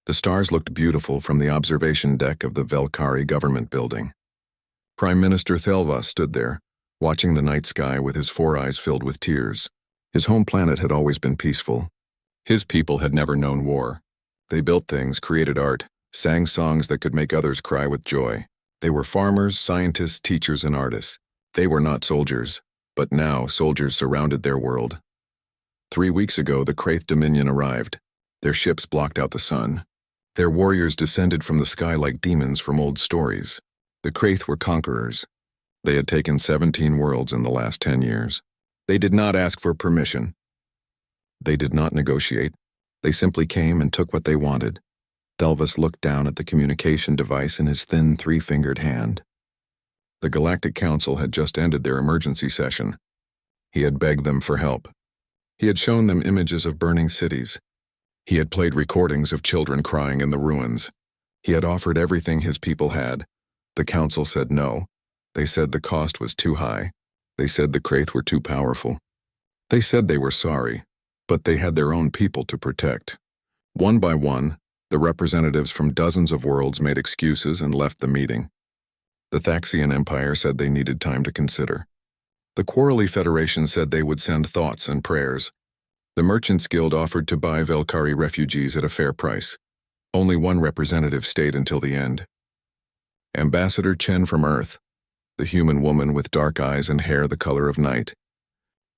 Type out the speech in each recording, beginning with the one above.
The stars looked beautiful from the observation deck of the Velkari government building. Prime Minister Thelva stood there, watching the night sky with his 4 eyes filled with tears. His home planet had always been peaceful. His people had never known war. They built things, created art, sang songs that could make others cry with joy. They were farmers, scientists, teachers, and artists. They were not soldiers, but now soldiers surrounded their world. 3 weeks ago, the Kraith Dominion arrived. Their ships blocked out the sun. Their warriors descended from the sky like demons from old stories. The Kraith were conquerors. They had taken 17 worlds in the last 10 years. They did not ask for permission. They did not negotiate. They simply came and took what they wanted. Thelvas looked down at the communication device in his thin 3-fingered hand. The Galactic Council had just ended their emergency session. He had begged them for help. He had shown them images of burning cities. He had played recordings of children crying in the ruins. He had offered everything his people had. The Council said no. They said the cost was too high. They said the Kraith were too powerful. They said they were sorry, but they had their own people to protect. One by one, the representatives from dozens of worlds made excuses and left the meeting. The Thaxian Empire said they needed time to consider. The Quarrelly Federation said they would send thoughts and prayers. The Merchants Guild offered to buy Velkari refugees at a fair price. Only one representative stayed until the end. Ambassador Chen from Earth, the human woman with dark eyes and hair the color of night.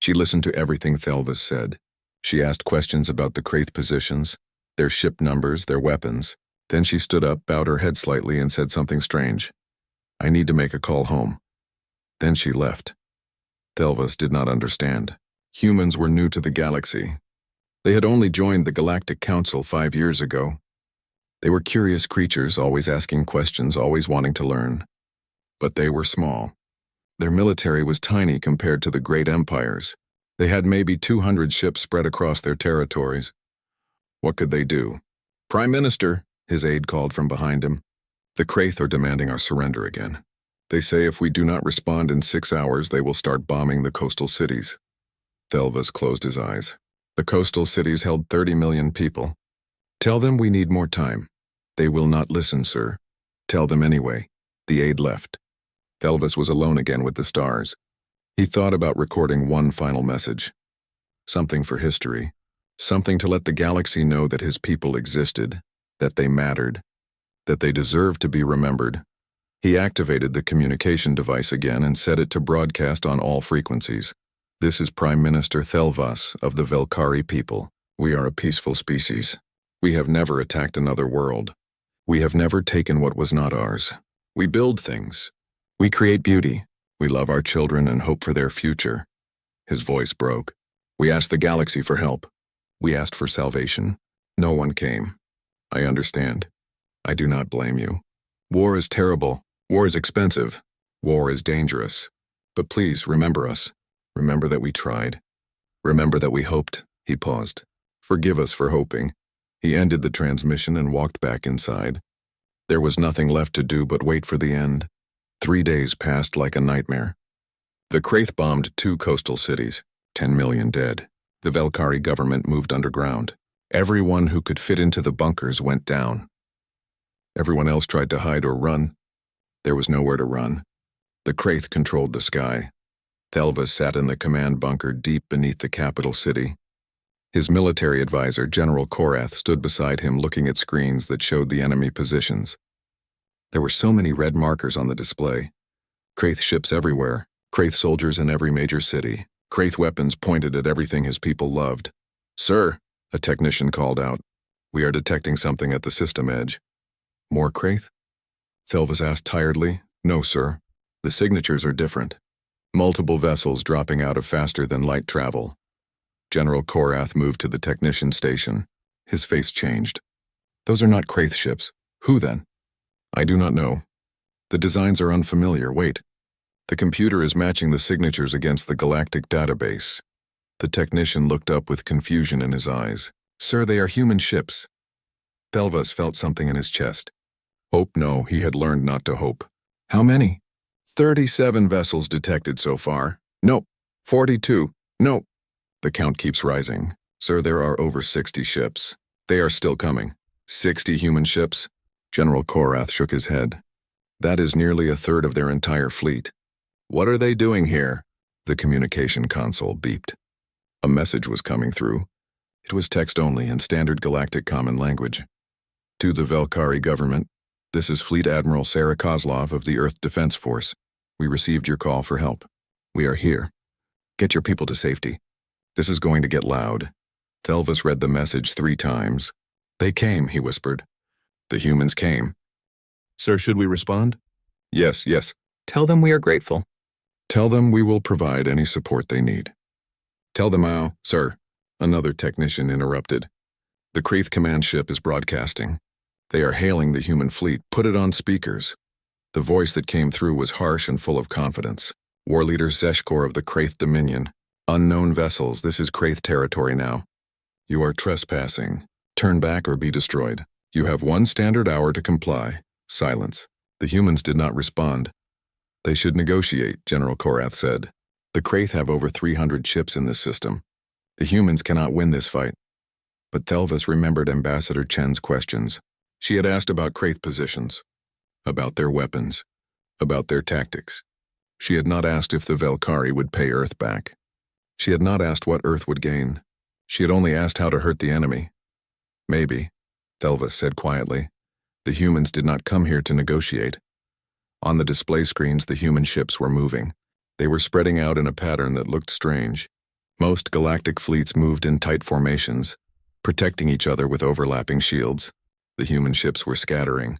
She listened to everything Thelvas said. She asked questions about the Kraith positions, their ship numbers, their weapons. Then she stood up, bowed her head slightly, and said something strange. "I need to make a call home." Then she left. Thelvas did not understand. Humans were new to the galaxy. They had only joined the Galactic Council 5 years ago. They were curious creatures, always asking questions, always wanting to learn. But they were small. Their military was tiny compared to the great empires. They had maybe 200 ships spread across their territories. What could they do? "Prime Minister," his aide called from behind him. "The Kraith are demanding our surrender again. They say if we do not respond in 6 hours, they will start bombing the coastal cities." Thelvas closed his eyes. The coastal cities held 30 million people. "Tell them we need more time." "They will not listen, sir." "Tell them anyway." The aide left. Thelvas was alone again with the stars. He thought about recording one final message. Something for history. Something to let the galaxy know that his people existed, that they mattered, that they deserved to be remembered. He activated the communication device again and set it to broadcast on all frequencies. "This is Prime Minister Thelvas of the Velkari people. We are a peaceful species. We have never attacked another world. We have never taken what was not ours. We build things. We create beauty. We love our children and hope for their future." His voice broke. "We asked the galaxy for help. We asked for salvation. No one came. I understand. I do not blame you. War is terrible. War is expensive. War is dangerous. But please remember us. Remember that we tried. Remember that we hoped." He paused. "Forgive us for hoping." He ended the transmission and walked back inside. There was nothing left to do but wait for the end. 3 days passed like a nightmare. The Kraith bombed 2 coastal cities, 10 million dead. The Velkari government moved underground. Everyone who could fit into the bunkers went down. Everyone else tried to hide or run. There was nowhere to run. The Kraith controlled the sky. Thelvas sat in the command bunker deep beneath the capital city. His military advisor, General Korath, stood beside him looking at screens that showed the enemy positions. There were so many red markers on the display. Kraith ships everywhere, Kraith soldiers in every major city, Kraith weapons pointed at everything his people loved. "Sir," a technician called out, "we are detecting something at the system edge." "More Kraith?" Thelvas asked tiredly. "No, sir. The signatures are different. Multiple vessels dropping out of faster-than-light travel." General Korath moved to the technician station. His face changed. "Those are not Kraith ships. Who then?" "I do not know. The designs are unfamiliar. Wait. The computer is matching the signatures against the galactic database." The technician looked up with confusion in his eyes. "Sir, they are human ships." Thelvas felt something in his chest. Hope? No, he had learned not to hope. "How many?" 37 vessels detected so far. "Nope. 42. Nope." The count keeps rising. "Sir, there are over 60 ships. They are still coming." 60 human ships? General Korath shook his head. That is nearly a third of their entire fleet. What are they doing here? The communication console beeped. A message was coming through. It was text only in standard galactic common language. To the Velkari government, this is Fleet Admiral Sarah Kozlov of the Earth Defense Force. We received your call for help. We are here. Get your people to safety. This is going to get loud. Thelvis read the message 3 times. They came, he whispered. The humans came. Sir, should we respond? Yes. Tell them we are grateful. Tell them we will provide any support they need. Tell them sir, another technician interrupted. The Kraith command ship is broadcasting. They are hailing the human fleet. Put it on speakers. The voice that came through was harsh and full of confidence. War Leader Zeshkor of the Kraith Dominion. Unknown vessels, this is Kraith territory now. You are trespassing. Turn back or be destroyed. You have 1 standard hour to comply. Silence. The humans did not respond. They should negotiate, General Korath said. The Kraith have over 300 ships in this system. The humans cannot win this fight. But Thelvis remembered Ambassador Chen's questions. She had asked about Kraith positions, about their weapons, about their tactics. She had not asked if the Velkari would pay Earth back. She had not asked what Earth would gain. She had only asked how to hurt the enemy. Maybe, Thelvis said quietly. The humans did not come here to negotiate. On the display screens, the human ships were moving. They were spreading out in a pattern that looked strange. Most galactic fleets moved in tight formations, protecting each other with overlapping shields. The human ships were scattering.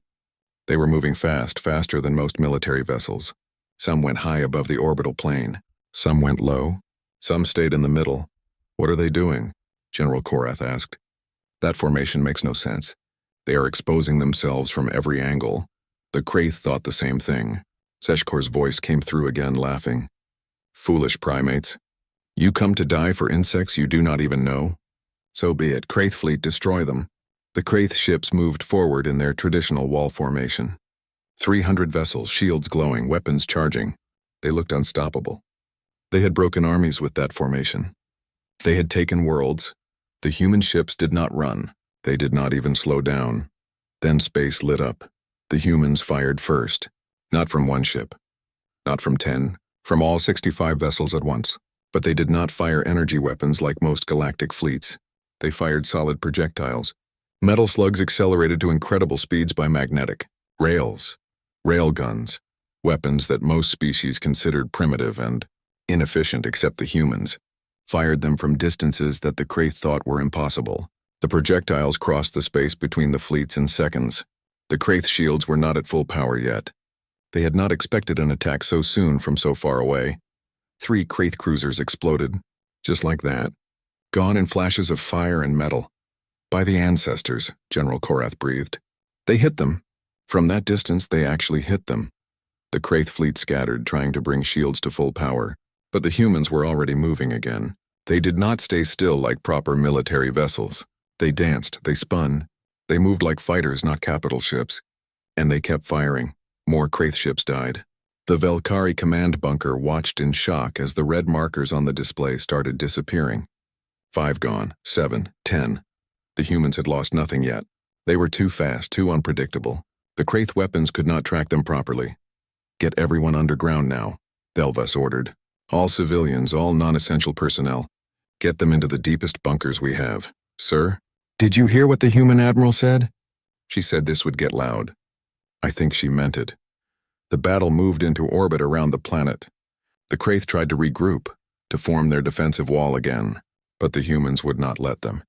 They were moving fast, faster than most military vessels. Some went high above the orbital plane. Some went low. Some stayed in the middle. What are they doing? General Korath asked. That formation makes no sense. They are exposing themselves from every angle. The Kraith thought the same thing. Zeshkor's voice came through again, laughing. Foolish primates. You come to die for insects you do not even know? So be it. Kraith fleet, destroy them. The Kraith ships moved forward in their traditional wall formation. 300 vessels, shields glowing, weapons charging. They looked unstoppable. They had broken armies with that formation. They had taken worlds. The human ships did not run. They did not even slow down. Then space lit up. The humans fired first. Not from 1 ship. Not from 10. From all 65 vessels at once. But they did not fire energy weapons like most galactic fleets. They fired solid projectiles. Metal slugs accelerated to incredible speeds by magnetic. Rails. Railguns. Weapons that most species considered primitive and inefficient except the humans. Fired them from distances that the Kraith thought were impossible. The projectiles crossed the space between the fleets in seconds. The Kraith shields were not at full power yet. They had not expected an attack so soon from so far away. 3 Kraith cruisers exploded, just like that, gone in flashes of fire and metal. By the ancestors, General Korath breathed. They hit them. From that distance, they actually hit them. The Kraith fleet scattered, trying to bring shields to full power, but the humans were already moving again. They did not stay still like proper military vessels. They danced, they spun. They moved like fighters, not capital ships. And they kept firing. More Kraith ships died. The Velkari command bunker watched in shock as the red markers on the display started disappearing. 5 gone, 7, 10. The humans had lost nothing yet. They were too fast, too unpredictable. The Kraith weapons could not track them properly. Get everyone underground now, Thelvis ordered. All civilians, all non-essential personnel. Get them into the deepest bunkers we have. Sir? Did you hear what the human admiral said? She said this would get loud. I think she meant it. The battle moved into orbit around the planet. The Kraith tried to regroup, to form their defensive wall again, but the humans would not let them.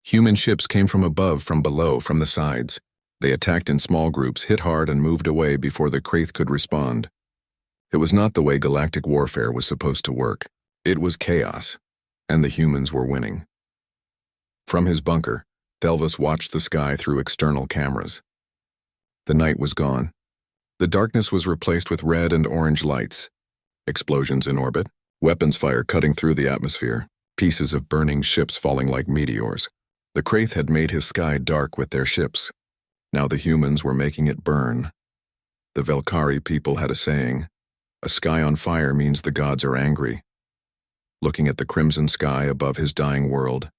Human ships came from above, from below, from the sides. They attacked in small groups, hit hard, and moved away before the Kraith could respond. It was not the way galactic warfare was supposed to work. It was chaos, and the humans were winning. From his bunker, Thelvis watched the sky through external cameras. The night was gone. The darkness was replaced with red and orange lights. Explosions in orbit, weapons fire cutting through the atmosphere, pieces of burning ships falling like meteors. The Kraith had made his sky dark with their ships. Now the humans were making it burn. The Velkari people had a saying, a sky on fire means the gods are angry. Looking at the crimson sky above his dying world,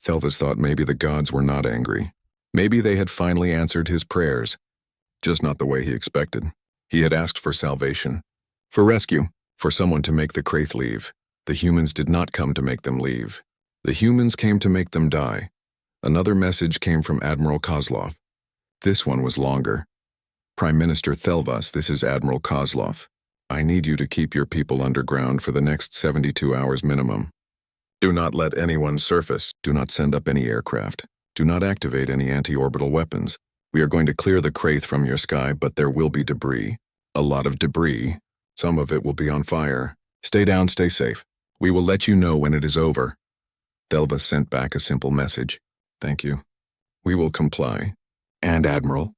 Thelvis thought maybe the gods were not angry. Maybe they had finally answered his prayers, just not the way he expected. He had asked for salvation, for rescue, for someone to make the Kraith leave. The humans did not come to make them leave. The humans came to make them die. Another message came from Admiral Kozlov. This one was longer. Prime Minister Thelvas, this is Admiral Kozlov. I need you to keep your people underground for the next 72 hours minimum. Do not let anyone surface. Do not send up any aircraft. Do not activate any anti-orbital weapons. We are going to clear the Kraith from your sky, but there will be debris. A lot of debris. Some of it will be on fire. Stay down, stay safe. We will let you know when it is over. Thelvas sent back a simple message. Thank you. We will comply. And Admiral,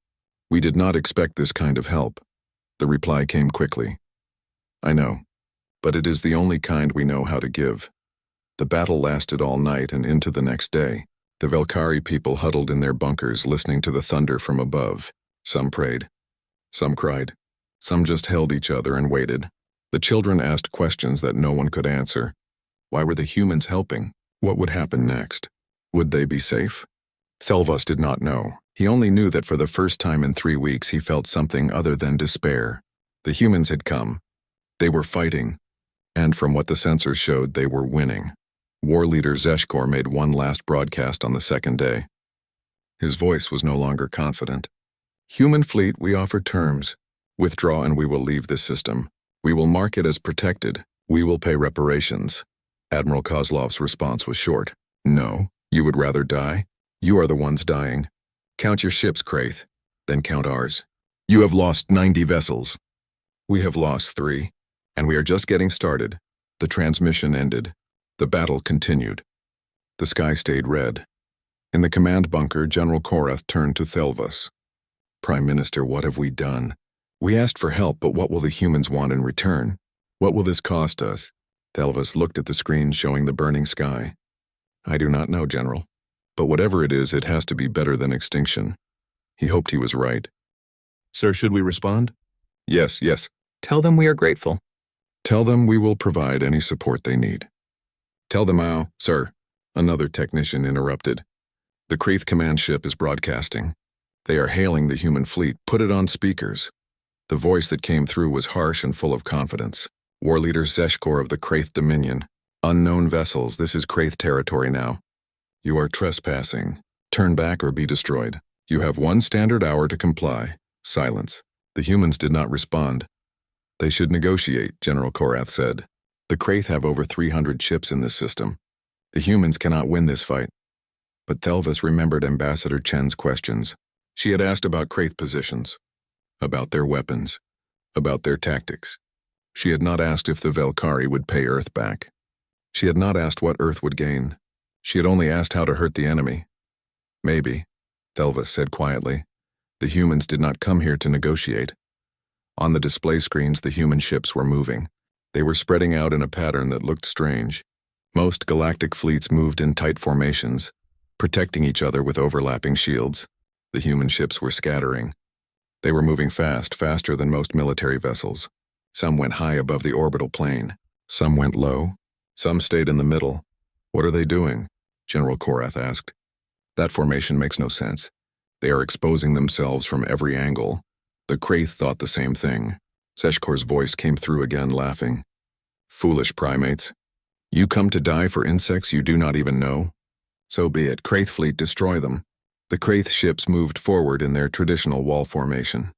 we did not expect this kind of help. The reply came quickly. I know, but it is the only kind we know how to give. The battle lasted all night and into the next day. The Velkari people huddled in their bunkers listening to the thunder from above. Some prayed. Some cried. Some just held each other and waited. The children asked questions that no one could answer. Why were the humans helping? What would happen next? Would they be safe? Thelvas did not know. He only knew that for the first time in 3 weeks he felt something other than despair. The humans had come. They were fighting. And from what the sensors showed, they were winning. War leader Zeshkor made one last broadcast on the second day. His voice was no longer confident. Human fleet, we offer terms. Withdraw and we will leave this system. We will mark it as protected. We will pay reparations. Admiral Kozlov's response was short. No, you would rather die? You are the ones dying. Count your ships, Kraith. Then count ours. You have lost 90 vessels. We have lost 3. And we are just getting started. The transmission ended. The battle continued. The sky stayed red. In the command bunker, General Korath turned to Thelvas. Prime Minister, what have we done? We asked for help, but what will the humans want in return? What will this cost us? Thelvas looked at the screen showing the burning sky. I do not know, General. But whatever it is, it has to be better than extinction. He hoped he was right. Sir, should we respond? Yes, yes. Tell them we are grateful. Tell them we will provide any support they need. Tell them how, sir. Another technician interrupted. The Kraith command ship is broadcasting. They are hailing the human fleet. Put it on speakers. The voice that came through was harsh and full of confidence. War leader Zeshkor of the Kraith Dominion. Unknown vessels, this is Kraith territory now. You are trespassing. Turn back or be destroyed. You have 1 standard hour to comply. Silence. The humans did not respond. They should negotiate, General Korath said. The Kraith have over 300 ships in this system. The humans cannot win this fight. But Thelvas remembered Ambassador Chen's questions. She had asked about Kraith positions, about their weapons, about their tactics. She had not asked if the Velkari would pay Earth back. She had not asked what Earth would gain. She had only asked how to hurt the enemy. Maybe, Thelvas said quietly. The humans did not come here to negotiate. On the display screens, the human ships were moving. They were spreading out in a pattern that looked strange. Most galactic fleets moved in tight formations, protecting each other with overlapping shields. The human ships were scattering. They were moving fast, faster than most military vessels. Some went high above the orbital plane. Some went low. Some stayed in the middle. What are they doing? General Korath asked. That formation makes no sense. They are exposing themselves from every angle. The Kraith thought the same thing. Zeshkor's voice came through again, laughing. Foolish primates. You come to die for insects you do not even know? So be it. Kraith fleet, destroy them. The Kraith ships moved forward in their traditional wall formation.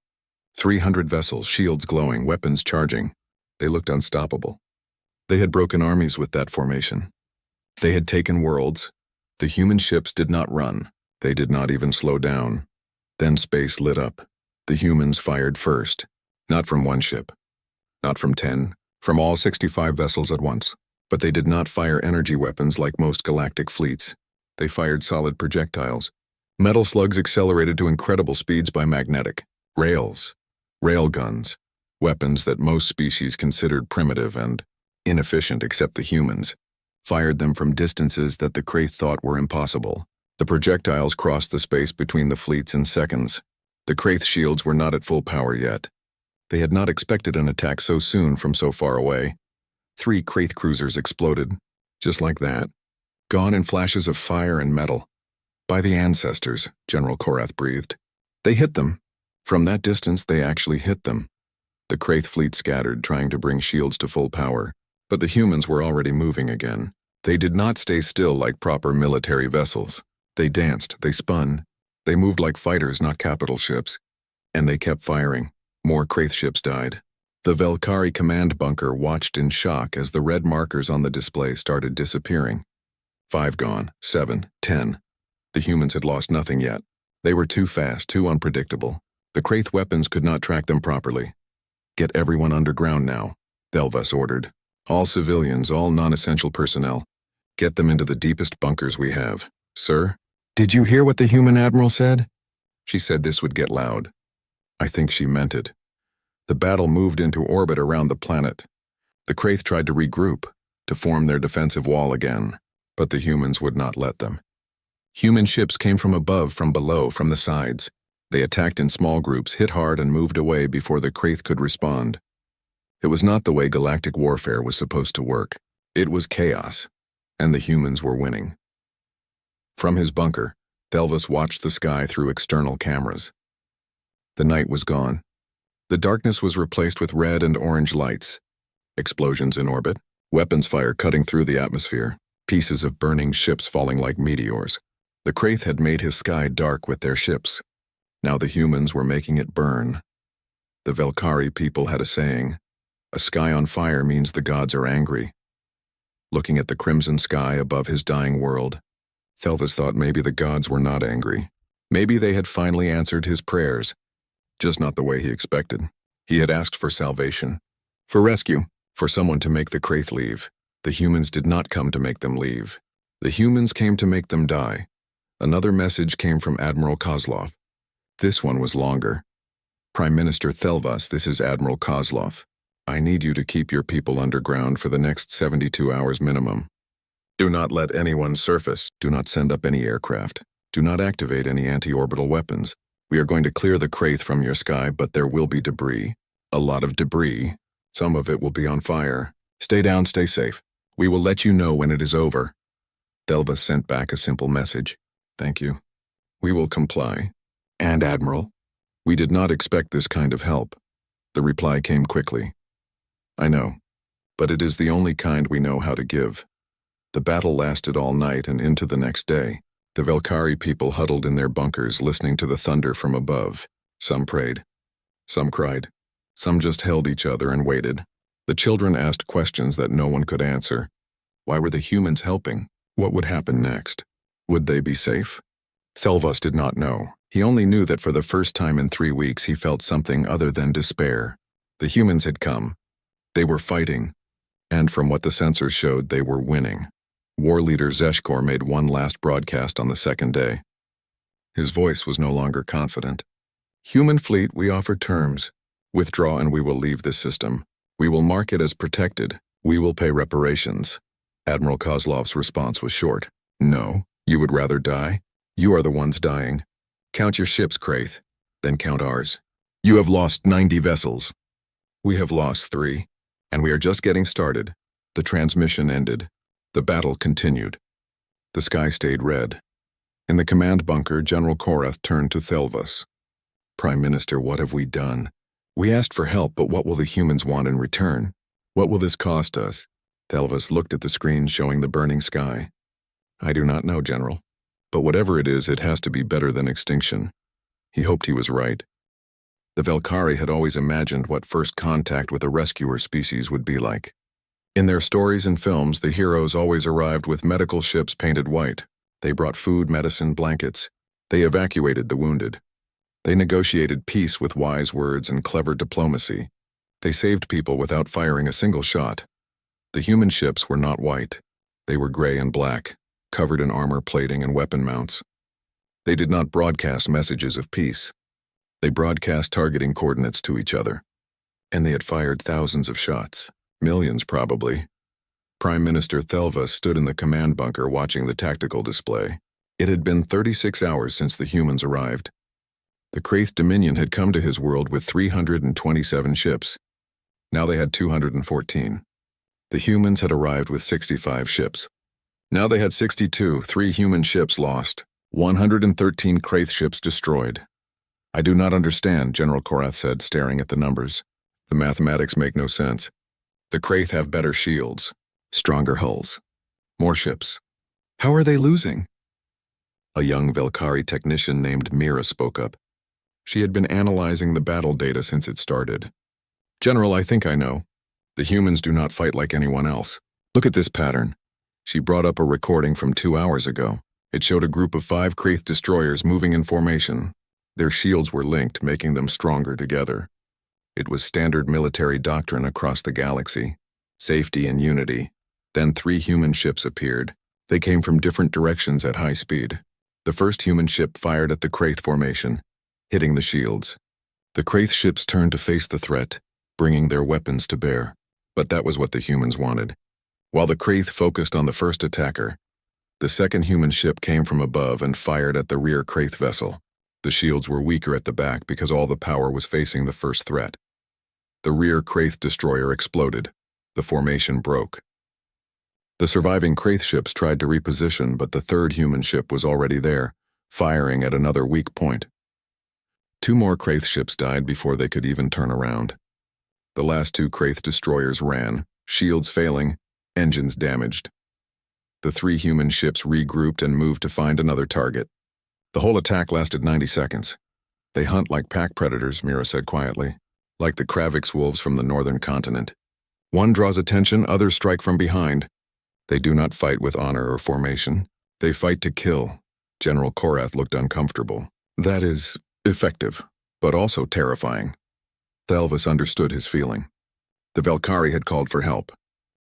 300 vessels, shields glowing, weapons charging. They looked unstoppable. They had broken armies with that formation. They had taken worlds. The human ships did not run. They did not even slow down. Then space lit up. The humans fired first. Not from one ship. Not from 10. From all 65 vessels at once. But they did not fire energy weapons like most galactic fleets. They fired solid projectiles. Metal slugs accelerated to incredible speeds by magnetic. Rails. Railguns. Weapons that most species considered primitive and inefficient except the humans. Fired them from distances that the Kraith thought were impossible. The projectiles crossed the space between the fleets in seconds. The Kraith shields were not at full power yet. They had not expected an attack so soon from so far away. 3 Kraith cruisers exploded, just like that, gone in flashes of fire and metal. By the ancestors, General Korath breathed. They hit them. From that distance, they actually hit them. The Kraith fleet scattered, trying to bring shields to full power, but the humans were already moving again. They did not stay still like proper military vessels. They danced, they spun. They moved like fighters, not capital ships. And they kept firing. More Kraith ships died. The Velkari command bunker watched in shock as the red markers on the display started disappearing. 5 gone, 7, 10. The humans had lost nothing yet. They were too fast, too unpredictable. The Kraith weapons could not track them properly. Get everyone underground now, Thelvas ordered. All civilians, all non-essential personnel. Get them into the deepest bunkers we have. Sir? Did you hear what the human admiral said? She said this would get loud. I think she meant it. The battle moved into orbit around the planet. The Kraith tried to regroup, to form their defensive wall again, but the humans would not let them. Human ships came from above, from below, from the sides. They attacked in small groups, hit hard, and moved away before the Kraith could respond. It was not the way galactic warfare was supposed to work. It was chaos, and the humans were winning. From his bunker, Thelvas watched the sky through external cameras. The night was gone. The darkness was replaced with red and orange lights. Explosions in orbit, weapons fire cutting through the atmosphere, pieces of burning ships falling like meteors. The Kraith had made his sky dark with their ships. Now the humans were making it burn. The Velkari people had a saying, "A sky on fire means the gods are angry." Looking at the crimson sky above his dying world, Thelvas thought maybe the gods were not angry. Maybe they had finally answered his prayers, just not the way he expected. He had asked for salvation, for rescue, for someone to make the Kraith leave. The humans did not come to make them leave. The humans came to make them die. Another message came from Admiral Kozlov. This one was longer. Prime Minister Thelvas, this is Admiral Kozlov. I need you to keep your people underground for the next 72 hours minimum. Do not let anyone surface. Do not send up any aircraft. Do not activate any anti-orbital weapons. We are going to clear the Kraith from your sky, but there will be debris. A lot of debris. Some of it will be on fire. Stay down, stay safe. We will let you know when it is over. Thelvas sent back a simple message. Thank you. We will comply. And Admiral, we did not expect this kind of help. The reply came quickly. I know, but it is the only kind we know how to give. The battle lasted all night and into the next day. The Velkari people huddled in their bunkers listening to the thunder from above. Some prayed. Some cried. Some just held each other and waited. The children asked questions that no one could answer. Why were the humans helping? What would happen next? Would they be safe? Thelvas did not know. He only knew that for the first time in 3 weeks he felt something other than despair. The humans had come. They were fighting. And from what the sensors showed, they were winning. War leader Zeshkor made one last broadcast on the second day. His voice was no longer confident. Human fleet, we offer terms. Withdraw and we will leave this system. We will mark it as protected. We will pay reparations. Admiral Kozlov's response was short. No, you would rather die? You are the ones dying. Count your ships, Kraith. Then count ours. You have lost 90 vessels. We have lost 3. And we are just getting started. The transmission ended. The battle continued. The sky stayed red. In the command bunker, General Korath turned to Thelvas. Prime Minister, what have we done? We asked for help, but what will the humans want in return? What will this cost us? Thelvas looked at the screen showing the burning sky. I do not know, General. But whatever it is, it has to be better than extinction. He hoped he was right. The Velkari had always imagined what first contact with a rescuer species would be like. In their stories and films, the heroes always arrived with medical ships painted white. They brought food, medicine, blankets. They evacuated the wounded. They negotiated peace with wise words and clever diplomacy. They saved people without firing a single shot. The human ships were not white. They were gray and black, covered in armor plating and weapon mounts. They did not broadcast messages of peace. They broadcast targeting coordinates to each other. And they had fired thousands of shots. Millions, probably. Prime Minister Thelvas stood in the command bunker watching the tactical display. It had been 36 hours since the humans arrived. The Kraith Dominion had come to his world with 327 ships. Now they had 214. The humans had arrived with 65 ships. Now they had 62, 3 human ships lost. 113 Kraith ships destroyed. I do not understand, General Korath said, staring at the numbers. The mathematics make no sense. The Kraith have better shields, stronger hulls, more ships. How are they losing? A young Velkari technician named Mira spoke up. She had been analyzing the battle data since it started. General, I think I know. The humans do not fight like anyone else. Look at this pattern. She brought up a recording from 2 hours ago. It showed a group of 5 Kraith destroyers moving in formation. Their shields were linked, making them stronger together. It was standard military doctrine across the galaxy. Safety and unity. Then 3 human ships appeared. They came from different directions at high speed. The first human ship fired at the Kraith formation, hitting the shields. The Kraith ships turned to face the threat, bringing their weapons to bear. But that was what the humans wanted. While the Kraith focused on the first attacker, the second human ship came from above and fired at the rear Kraith vessel. The shields were weaker at the back because all the power was facing the first threat. The rear Kraith destroyer exploded. The formation broke. The surviving Kraith ships tried to reposition, but the third human ship was already there, firing at another weak point. 2 more Kraith ships died before they could even turn around. The last 2 Kraith destroyers ran, shields failing, engines damaged. The 3 human ships regrouped and moved to find another target. The whole attack lasted 90 seconds. They hunt like pack predators, Mira said quietly, like the Kravix wolves from the northern continent. One draws attention, others strike from behind. They do not fight with honor or formation. They fight to kill. General Korath looked uncomfortable. That is effective, but also terrifying. Thelvis understood his feeling. The Velkari had called for help.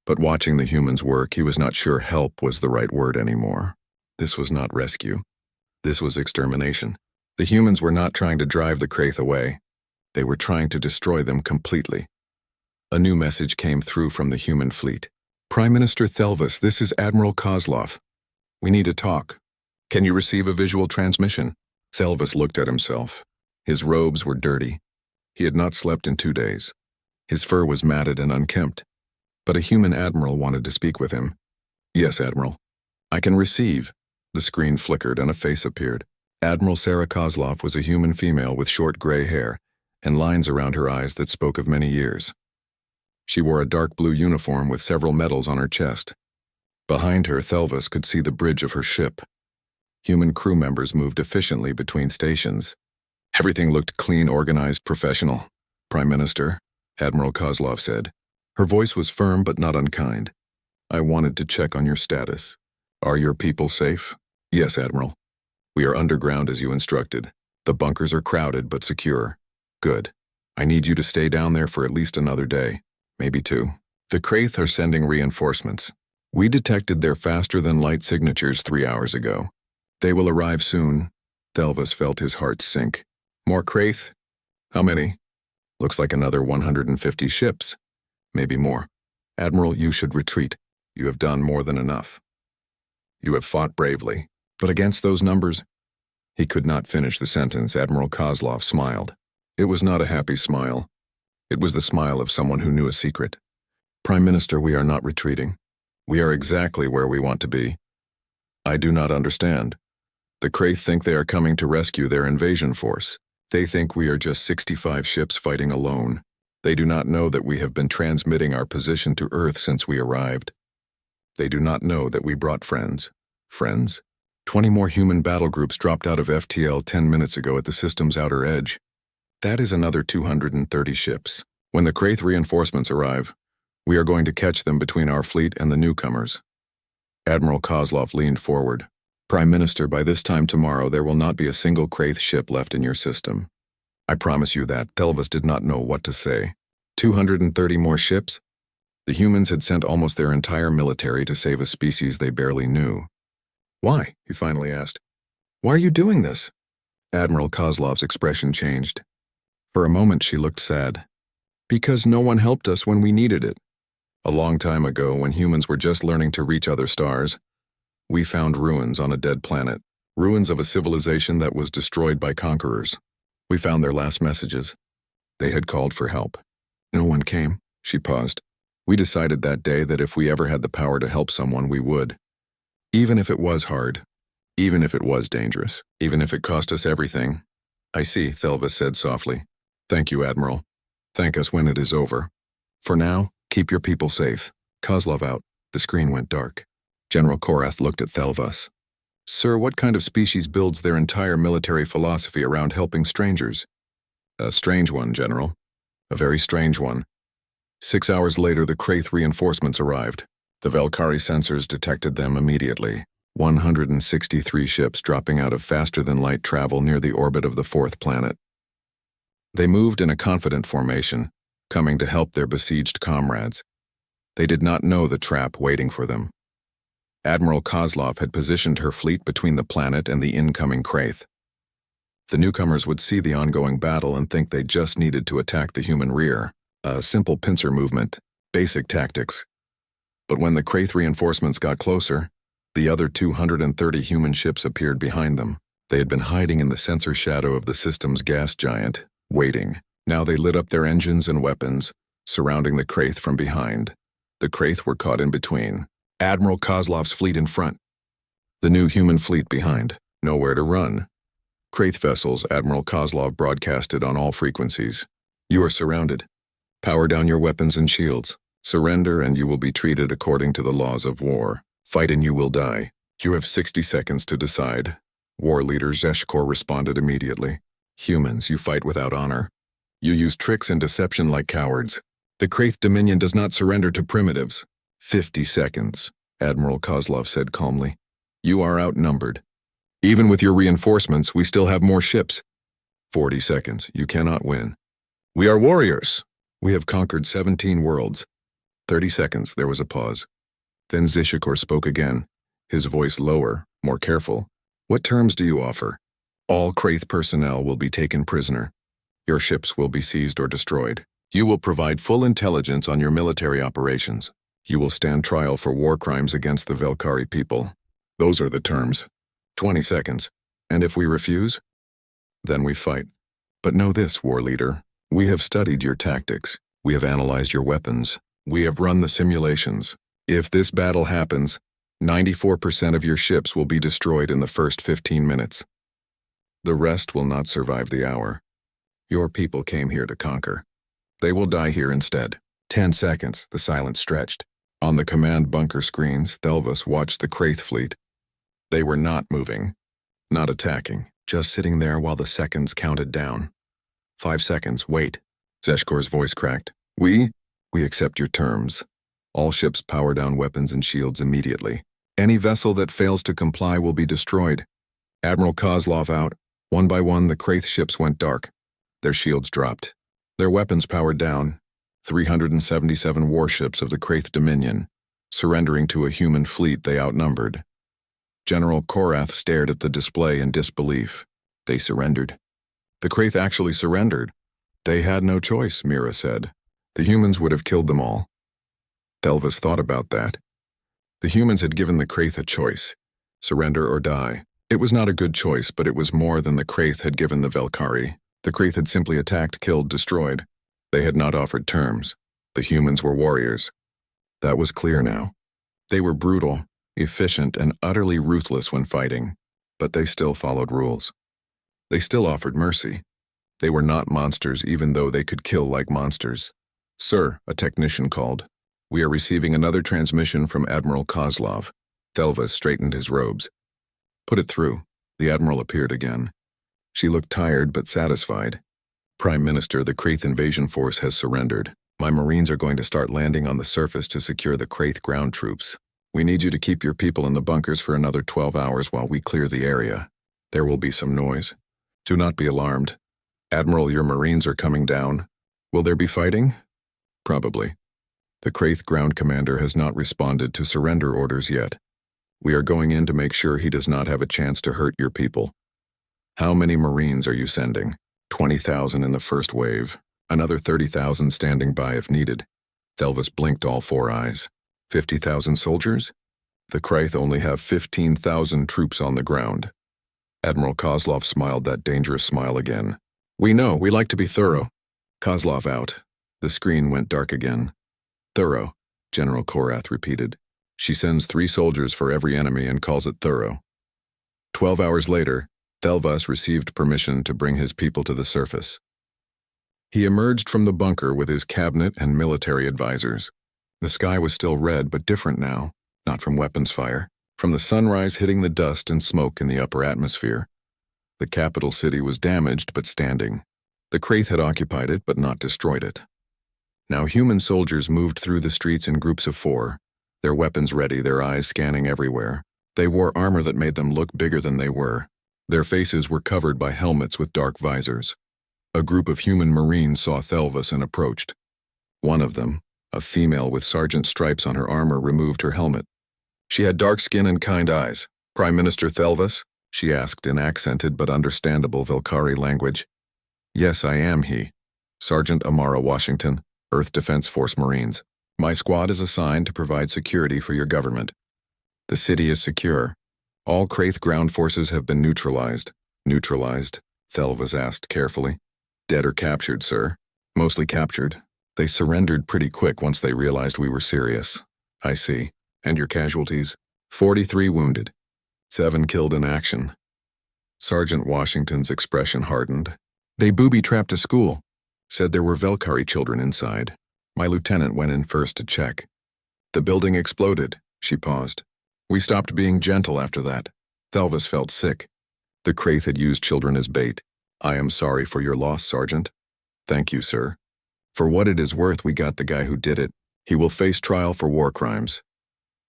But watching the humans work, he was not sure help was the right word anymore. This was not rescue. This was extermination. The humans were not trying to drive the Kraith away. They were trying to destroy them completely. A new message came through from the human fleet. Prime Minister Thelvis, this is Admiral Kozlov. We need to talk. Can you receive a visual transmission? Thelvis looked at himself. His robes were dirty. He had not slept in 2 days. His fur was matted and unkempt. But a human admiral wanted to speak with him. Yes, Admiral. I can receive. The screen flickered and a face appeared. Admiral Sarah Kozlov was a human female with short gray hair and lines around her eyes that spoke of many years. She wore a dark blue uniform with several medals on her chest. Behind her, Thelvis could see the bridge of her ship. Human crew members moved efficiently between stations. Everything looked clean, organized, professional. Prime Minister, Admiral Kozlov said. Her voice was firm but not unkind. I wanted to check on your status. Are your people safe? Yes, Admiral. We are underground as you instructed. The bunkers are crowded but secure. Good. I need you to stay down there for at least another day, maybe 2. The Kraith are sending reinforcements. We detected their faster-than-light signatures 3 hours ago. They will arrive soon. Thelvis felt his heart sink. More Kraith? How many? Looks like another 150 ships. Maybe more. Admiral, you should retreat. You have done more than enough. You have fought bravely, but against those numbers... He could not finish the sentence. Admiral Kozlov smiled. It was not a happy smile. It was the smile of someone who knew a secret. Prime Minister, we are not retreating. We are exactly where we want to be. I do not understand. The Kraith think they are coming to rescue their invasion force. They think we are just 65 ships fighting alone. They do not know that we have been transmitting our position to Earth since we arrived. They do not know that we brought friends. Friends? 20 more human battle groups dropped out of FTL 10 minutes ago at the system's outer edge. That is another 230 ships. When the Kraith reinforcements arrive, we are going to catch them between our fleet and the newcomers. Admiral Kozlov leaned forward. Prime Minister, by this time tomorrow there will not be a single Kraith ship left in your system. I promise you that. Thelvis did not know what to say. 230 more ships? The humans had sent almost their entire military to save a species they barely knew. Why? He finally asked. Why are you doing this? Admiral Kozlov's expression changed. For a moment she looked sad. Because no one helped us when we needed it. A long time ago, when humans were just learning to reach other stars, we found ruins on a dead planet, ruins of a civilization that was destroyed by conquerors. We found their last messages. They had called for help. No one came. She paused. We decided that day that if we ever had the power to help someone, we would. Even if it was hard. Even if it was dangerous, even if it cost us everything. I see, Thelva said softly. Thank you, Admiral. Thank us when it is over. For now, keep your people safe. Kozlov out. The screen went dark. General Korath looked at Thelvas. Sir, what kind of species builds their entire military philosophy around helping strangers? A strange one, General. A very strange one. 6 hours later, the Kraith reinforcements arrived. The Velkari sensors detected them immediately. 163 ships dropping out of faster-than-light travel near the orbit of the fourth planet. They moved in a confident formation, coming to help their besieged comrades. They did not know the trap waiting for them. Admiral Kozlov had positioned her fleet between the planet and the incoming Kraith. The newcomers would see the ongoing battle and think they just needed to attack the human rear, a simple pincer movement, basic tactics. But when the Kraith reinforcements got closer, the other 230 human ships appeared behind them. They had been hiding in the sensor shadow of the system's gas giant, waiting. Now they lit up their engines and weapons, surrounding the Kraith from behind. The Kraith were caught in between. Admiral Kozlov's fleet in front. The new human fleet behind. Nowhere to run. Kraith vessels, Admiral Kozlov broadcasted on all frequencies. You are surrounded. Power down your weapons and shields. Surrender and you will be treated according to the laws of war. Fight and you will die. You have 60 seconds to decide. War leader Zeshkor responded immediately. Humans, you fight without honor. You use tricks and deception like cowards. The Kraith Dominion does not surrender to primitives. 50 seconds, Admiral Kozlov said calmly. You are outnumbered. Even with your reinforcements, we still have more ships. 40 seconds, you cannot win. We are warriors. We have conquered 17 worlds. 30 seconds, there was a pause. Then Zeshkor spoke again, his voice lower, more careful. What terms do you offer? All Kraith personnel will be taken prisoner. Your ships will be seized or destroyed. You will provide full intelligence on your military operations. You will stand trial for war crimes against the Velkari people. Those are the terms. 20 seconds. And if we refuse? Then we fight. But know this, war leader. We have studied your tactics. We have analyzed your weapons. We have run the simulations. If this battle happens, 94% of your ships will be destroyed in the first 15 minutes. The rest will not survive the hour. Your people came here to conquer. They will die here instead. 10 seconds, the silence stretched. On the command bunker screens, Thelvas watched the Kraith fleet. They were not moving, not attacking, just sitting there while the seconds counted down. 5 seconds, wait. Zeshkor's voice cracked. We accept your terms. All ships power down weapons and shields immediately. Any vessel that fails to comply will be destroyed. Admiral Kozlov out. One by one, the Kraith ships went dark. Their shields dropped. Their weapons powered down. 377 warships of the Kraith Dominion, surrendering to a human fleet they outnumbered. General Korath stared at the display in disbelief. They surrendered. The Kraith actually surrendered. They had no choice, Mira said. The humans would have killed them all. Thelvas thought about that. The humans had given the Kraith a choice, surrender or die. It was not a good choice, but it was more than the Kraith had given the Velkari. The Kraith had simply attacked, killed, destroyed. They had not offered terms. The humans were warriors. That was clear now. They were brutal, efficient, and utterly ruthless when fighting, but they still followed rules. They still offered mercy. They were not monsters even though they could kill like monsters. Sir, a technician called. We are receiving another transmission from Admiral Kozlov. Thelvas straightened his robes. Put it through. The Admiral appeared again. She looked tired but satisfied. Prime Minister, the Kraith invasion force has surrendered. My Marines are going to start landing on the surface to secure the Kraith ground troops. We need you to keep your people in the bunkers for another 12 hours while we clear the area. There will be some noise. Do not be alarmed. Admiral, your Marines are coming down. Will there be fighting? Probably. The Kraith ground commander has not responded to surrender orders yet. We are going in to make sure he does not have a chance to hurt your people. How many Marines are you sending? 20,000 in the first wave. Another 30,000 standing by if needed. Thelvas blinked all four eyes. 50,000 soldiers? The Kraith only have 15,000 troops on the ground. Admiral Kozlov smiled that dangerous smile again. We know, we like to be thorough. Kozlov out. The screen went dark again. Thorough, General Korath repeated. She sends 3 soldiers for every enemy and calls it thorough. 12 hours later, Thelvas received permission to bring his people to the surface. He emerged from the bunker with his cabinet and military advisors. The sky was still red, but different now, not from weapons fire, from the sunrise hitting the dust and smoke in the upper atmosphere. The capital city was damaged but standing. The Kraith had occupied it but not destroyed it. Now human soldiers moved through the streets in groups of 4, their weapons ready, their eyes scanning everywhere. They wore armor that made them look bigger than they were. Their faces were covered by helmets with dark visors. A group of human Marines saw Thelvas and approached. One of them, a female with sergeant stripes on her armor, removed her helmet. She had dark skin and kind eyes. "Prime Minister Thelvas?" she asked in accented but understandable Velkhari language. "Yes, I am he. Sergeant Amara Washington, Earth Defense Force Marines. My squad is assigned to provide security for your government. The city is secure. All Kraith ground forces have been neutralized." "Neutralized?" Thelvas asked carefully. "Dead or captured, sir." "Mostly captured. They surrendered pretty quick once they realized we were serious." "I see. And your casualties?" 43 wounded. 7 killed in action." Sergeant Washington's expression hardened. "They booby-trapped a school. Said there were Velkhari children inside. My lieutenant went in first to check. The building exploded." She paused. "We stopped being gentle after that." Thelvas felt sick. The Kraith had used children as bait. "I am sorry for your loss, Sergeant." "Thank you, sir. For what it is worth, we got the guy who did it. He will face trial for war crimes."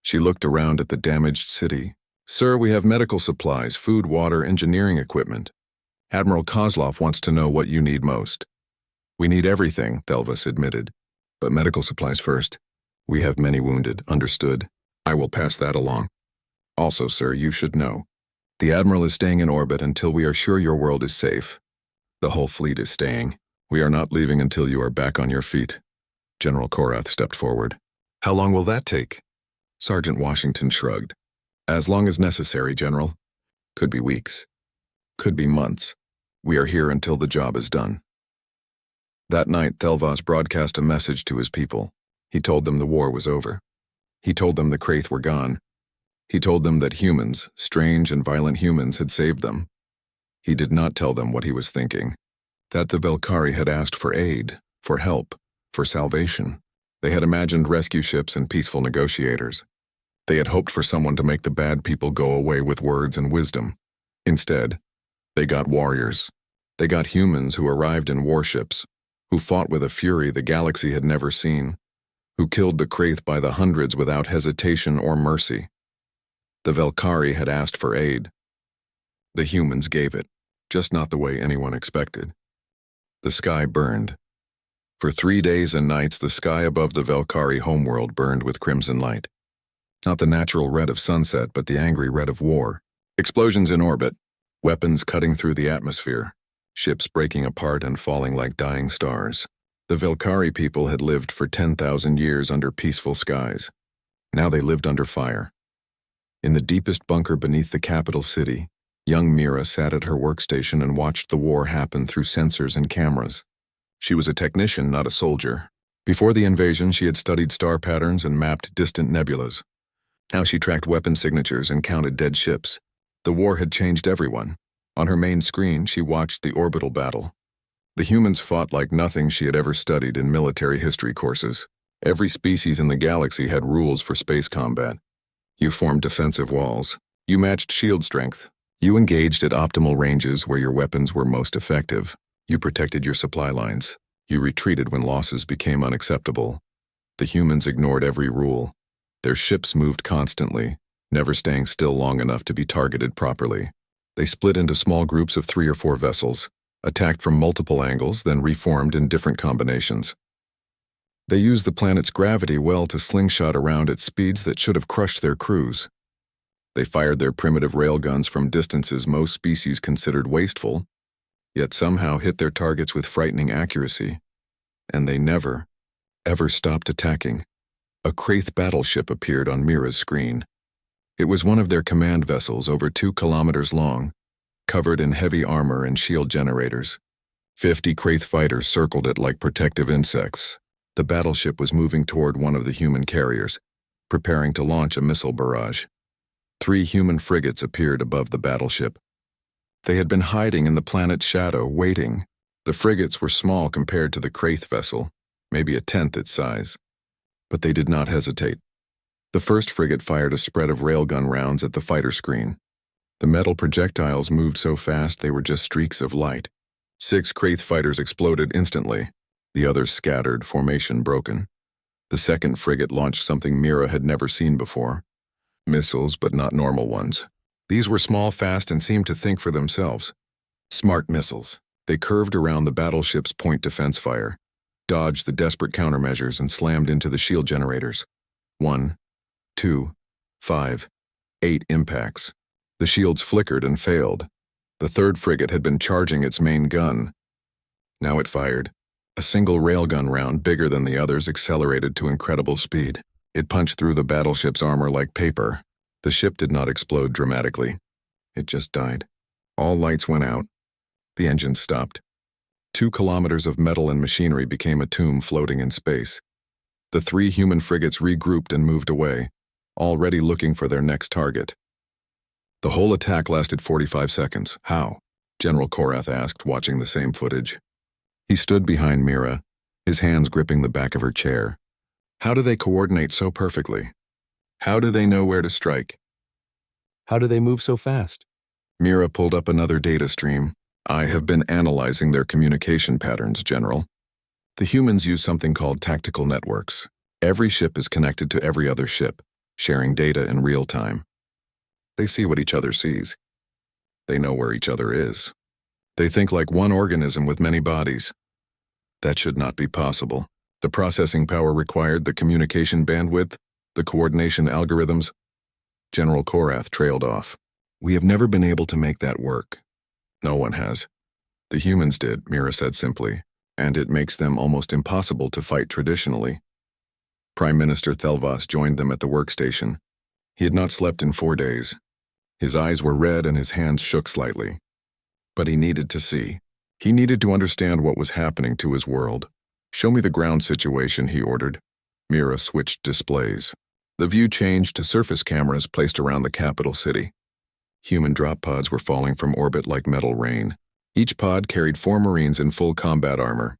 She looked around at the damaged city. "Sir, we have medical supplies, food, water, engineering equipment. Admiral Kozlov wants to know what you need most." "We need everything," Thelvas admitted. "But medical supplies first. We have many wounded." "Understood. I will pass that along. Also, sir, you should know. The Admiral is staying in orbit until we are sure your world is safe. The whole fleet is staying. We are not leaving until you are back on your feet." General Korath stepped forward. "How long will that take?" Sergeant Washington shrugged. "As long as necessary, General. Could be weeks. Could be months. We are here until the job is done." That night, Thelvas broadcast a message to his people. He told them the war was over. He told them the Kraith were gone. He told them that humans, strange and violent humans, had saved them. He did not tell them what he was thinking. That the Velkhari had asked for aid, for help, for salvation. They had imagined rescue ships and peaceful negotiators. They had hoped for someone to make the bad people go away with words and wisdom. Instead, they got warriors. They got humans who arrived in warships, who fought with a fury the galaxy had never seen, who killed the Kraith by the hundreds without hesitation or mercy. The Velkhari had asked for aid. The humans gave it, just not the way anyone expected. The sky burned. For 3 days and nights, the sky above the Velkhari homeworld burned with crimson light. Not the natural red of sunset, but the angry red of war. Explosions in orbit, weapons cutting through the atmosphere, ships breaking apart and falling like dying stars. The Velkhari people had lived for 10,000 years under peaceful skies. Now they lived under fire. In the deepest bunker beneath the capital city, young Mira sat at her workstation and watched the war happen through sensors and cameras. She was a technician, not a soldier. Before the invasion, she had studied star patterns and mapped distant nebulas. Now she tracked weapon signatures and counted dead ships. The war had changed everyone. On her main screen, she watched the orbital battle. The humans fought like nothing she had ever studied in military history courses. Every species in the galaxy had rules for space combat. You formed defensive walls. You matched shield strength. You engaged at optimal ranges where your weapons were most effective. You protected your supply lines. You retreated when losses became unacceptable. The humans ignored every rule. Their ships moved constantly, never staying still long enough to be targeted properly. They split into small groups of 3 or 4 vessels, attacked from multiple angles, then reformed in different combinations. They used the planet's gravity well to slingshot around at speeds that should have crushed their crews. They fired their primitive railguns from distances most species considered wasteful, yet somehow hit their targets with frightening accuracy. And they never, ever stopped attacking. A Kraith battleship appeared on Mira's screen. It was one of their command vessels, over 2 kilometers long, covered in heavy armor and shield generators. 50 Kraith fighters circled it like protective insects. The battleship was moving toward one of the human carriers, preparing to launch a missile barrage. 3 human frigates appeared above the battleship. They had been hiding in the planet's shadow, waiting. The frigates were small compared to the Kraith vessel, maybe a tenth its size. But they did not hesitate. The first frigate fired a spread of railgun rounds at the fighter screen. The metal projectiles moved so fast they were just streaks of light. 6 Kraith fighters exploded instantly. The others scattered, formation broken. The second frigate launched something Mira had never seen before. Missiles, but not normal ones. These were small, fast, and seemed to think for themselves. Smart missiles. They curved around the battleship's point defense fire, dodged the desperate countermeasures, and slammed into the shield generators. 1, 2, 5, 8 impacts. The shields flickered and failed. The third frigate had been charging its main gun. Now it fired. A single railgun round, bigger than the others, accelerated to incredible speed. It punched through the battleship's armor like paper. The ship did not explode dramatically. It just died. All lights went out. The engines stopped. 2 kilometers of metal and machinery became a tomb floating in space. The 3 human frigates regrouped and moved away, already looking for their next target. The whole attack lasted 45 seconds. How? General Korath asked, watching the same footage. He stood behind Mira, his hands gripping the back of her chair. How do they coordinate so perfectly? How do they know where to strike? How do they move so fast? Mira pulled up another data stream. I have been analyzing their communication patterns, General. The humans use something called tactical networks. Every ship is connected to every other ship, sharing data in real time. They see what each other sees. They know where each other is. They think like one organism with many bodies. That should not be possible. The processing power required, the communication bandwidth, the coordination algorithms. General Korath trailed off. We have never been able to make that work. No one has. The humans did, Mira said simply, and it makes them almost impossible to fight traditionally. Prime Minister Thelvas joined them at the workstation. He had not slept in 4 days. His eyes were red and his hands shook slightly. But he needed to see. He needed to understand what was happening to his world. Show me the ground situation, he ordered. Mira switched displays. The view changed to surface cameras placed around the capital city. Human drop pods were falling from orbit like metal rain. Each pod carried 4 Marines in full combat armor.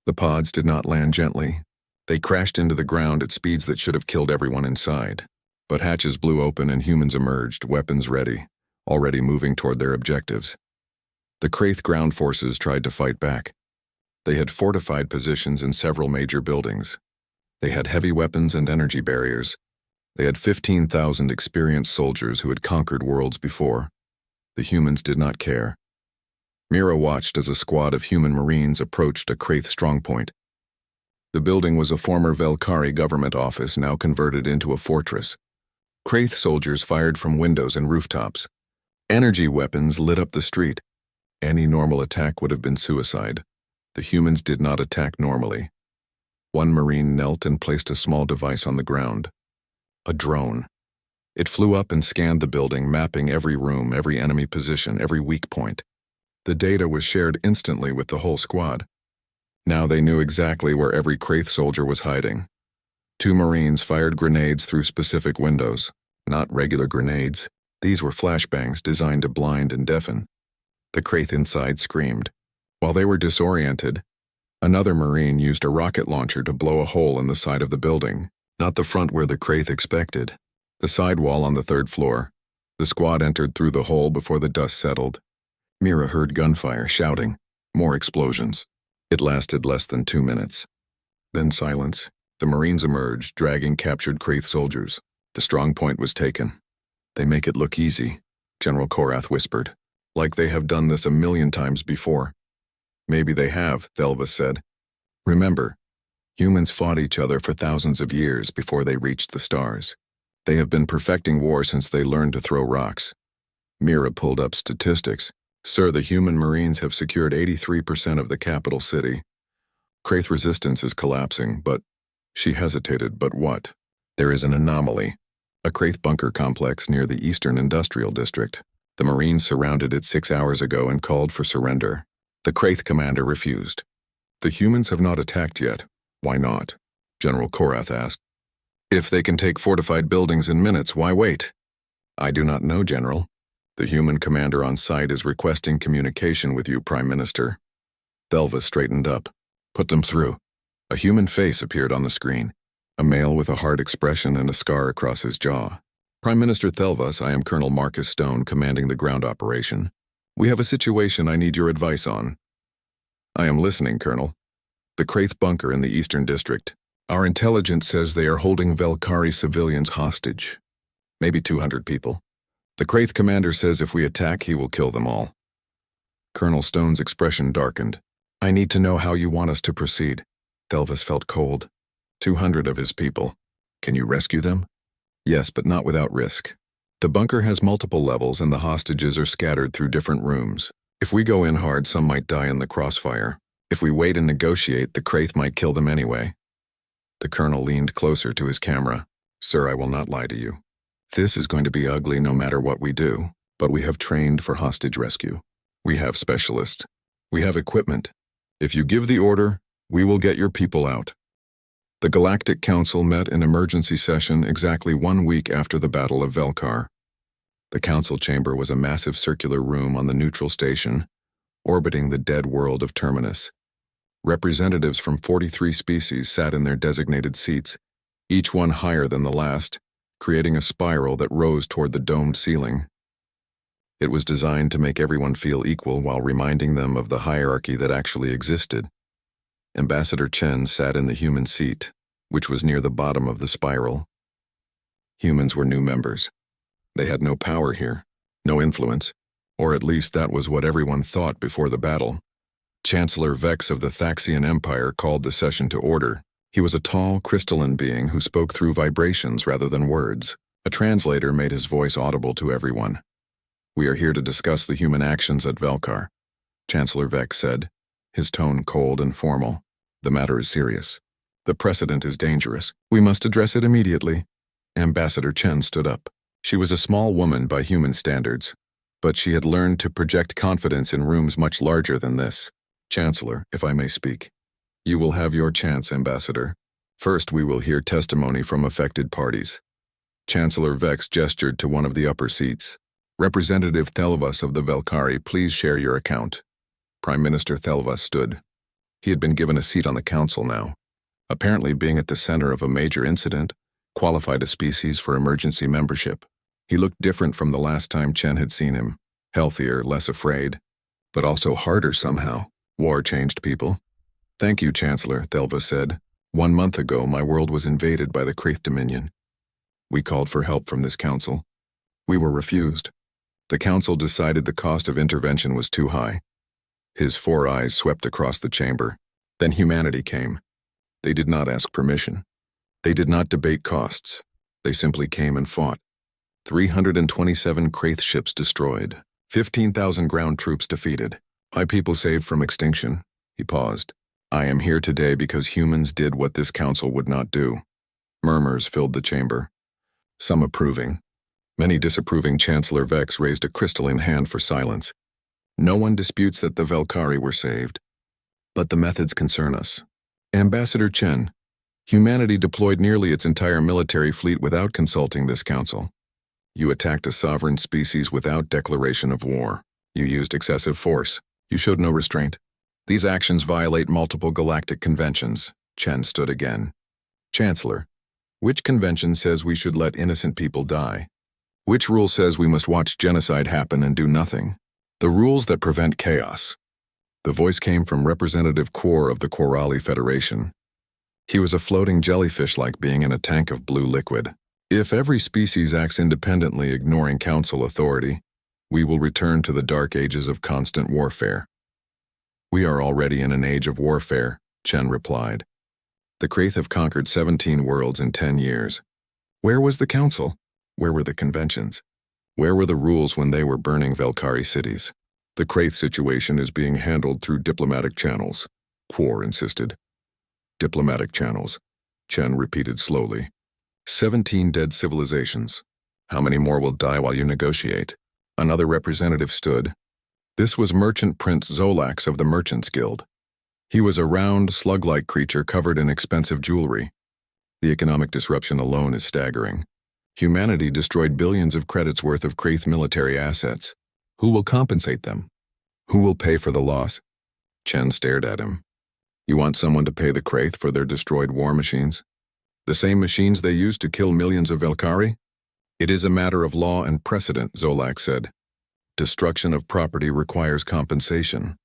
The pods did not land gently. They crashed into the ground at speeds that should have killed everyone inside. But hatches blew open and humans emerged, weapons ready, already moving toward their objectives. The Kraith ground forces tried to fight back. They had fortified positions in several major buildings. They had heavy weapons and energy barriers. They had 15,000 experienced soldiers who had conquered worlds before. The humans did not care. Mira watched as a squad of human Marines approached a Kraith strongpoint. The building was a former Velkari government office now converted into a fortress. Kraith soldiers fired from windows and rooftops. Energy weapons lit up the street. Any normal attack would have been suicide. The humans did not attack normally. One Marine knelt and placed a small device on the ground. A drone. It flew up and scanned the building, mapping every room, every enemy position, every weak point. The data was shared instantly with the whole squad. Now they knew exactly where every Kraith soldier was hiding. 2 Marines fired grenades through specific windows. Not regular grenades. These were flashbangs designed to blind and deafen. The Kraith inside screamed. While they were disoriented, another Marine used a rocket launcher to blow a hole in the side of the building, not the front where the Kraith expected. The side wall on the 3rd floor. The squad entered through the hole before the dust settled. Mira heard gunfire, shouting. More explosions. It lasted less than 2 minutes. Then silence. The Marines emerged, dragging captured Kraith soldiers. The strong point was taken. They make it look easy, General Korath whispered. Like they have done this a million times before. Maybe they have, Thelvas said. Remember, humans fought each other for thousands of years before they reached the stars. They have been perfecting war since they learned to throw rocks. Mira pulled up statistics. Sir, the human Marines have secured 83% of the capital city. Kraith resistance is collapsing, but... She hesitated, but what? There is an anomaly. A Kraith bunker complex near the Eastern Industrial District. The Marines surrounded it 6 hours ago and called for surrender. The Kraith commander refused. The humans have not attacked yet. Why not? General Korath asked. If they can take fortified buildings in minutes, why wait? I do not know, General. The human commander on site is requesting communication with you, Prime Minister. Thelva straightened up. Put them through. A human face appeared on the screen. A male with a hard expression and a scar across his jaw. Prime Minister Thelvas, I am Colonel Marcus Stone, commanding the ground operation. We have a situation I need your advice on. I am listening, Colonel. The Kraith bunker in the Eastern District. Our intelligence says they are holding Velkari civilians hostage. Maybe 200 people. The Kraith commander says if we attack, he will kill them all. Colonel Stone's expression darkened. I need to know how you want us to proceed. Thelvas felt cold. 200 of his people. Can you rescue them? Yes, but not without risk. The bunker has multiple levels and the hostages are scattered through different rooms. If we go in hard, some might die in the crossfire. If we wait and negotiate, the Kraith might kill them anyway. The colonel leaned closer to his camera. Sir, I will not lie to you. This is going to be ugly no matter what we do, but we have trained for hostage rescue. We have specialists. We have equipment. If you give the order, we will get your people out. The Galactic Council met in emergency session exactly 1 week after the Battle of Velkar. The council chamber was a massive circular room on the neutral station, orbiting the dead world of Terminus. Representatives from 43 species sat in their designated seats, each one higher than the last, creating a spiral that rose toward the domed ceiling. It was designed to make everyone feel equal while reminding them of the hierarchy that actually existed. Ambassador Chen sat in the human seat, which was near the bottom of the spiral. Humans were new members. They had no power here, no influence, or at least that was what everyone thought before the battle. Chancellor Vex of the Thaxian Empire called the session to order. He was a tall, crystalline being who spoke through vibrations rather than words. A translator made his voice audible to everyone. We are here to discuss the human actions at Velkar, Chancellor Vex said, his tone cold and formal. The matter is serious. The precedent is dangerous. We must address it immediately. Ambassador Chen stood up. She was a small woman by human standards, but she had learned to project confidence in rooms much larger than this. Chancellor, if I may speak. You will have your chance, Ambassador. First, we will hear testimony from affected parties. Chancellor Vex gestured to one of the upper seats. Representative Thelvas of the Velkari, please share your account. Prime Minister Thelvas stood. He had been given a seat on the council now. Apparently being at the center of a major incident qualified a species for emergency membership. He looked different from the last time Chen had seen him. Healthier, less afraid, but also harder somehow. War changed people. Thank you, Chancellor, Thelvas said. 1 month ago, my world was invaded by the Kraith Dominion. We called for help from this council. We were refused. The council decided the cost of intervention was too high. His 4 eyes swept across the chamber. Then humanity came. They did not ask permission. They did not debate costs. They simply came and fought. 327 Kraith ships destroyed. 15,000 ground troops defeated. My people saved from extinction. He paused. I am here today because humans did what this council would not do. Murmurs filled the chamber. Some approving. Many disapproving. Chancellor Vex raised a crystalline hand for silence. No one disputes that the Velkari were saved. But the methods concern us. Ambassador Chen, humanity deployed nearly its entire military fleet without consulting this council. You attacked a sovereign species without declaration of war. You used excessive force. You showed no restraint. These actions violate multiple galactic conventions. Chen stood again. Chancellor, which convention says we should let innocent people die? Which rule says we must watch genocide happen and do nothing? The rules that prevent chaos. The voice came from Representative Quor of the Corali Federation. He was a floating jellyfish-like being in a tank of blue liquid. If every species acts independently, ignoring council authority, we will return to the dark ages of constant warfare. We are already in an age of warfare, Chen replied. The Kraith have conquered 17 worlds in 10 years. Where was the council? Where were the conventions? Where were the rules when they were burning Velkari cities? The Kraith situation is being handled through diplomatic channels, Quor insisted. Diplomatic channels, Chen repeated slowly. 17 dead civilizations. How many more will die while you negotiate? Another representative stood. This was Merchant Prince Zolax of the Merchants Guild. He was a round, slug-like creature covered in expensive jewelry. The economic disruption alone is staggering. Humanity destroyed billions of credits worth of Kraith military assets. Who will compensate them? Who will pay for the loss? Chen stared at him. You want someone to pay the Kraith for their destroyed war machines? The same machines they used to kill millions of Velkari? It is a matter of law and precedent, Zolak said. Destruction of property requires compensation.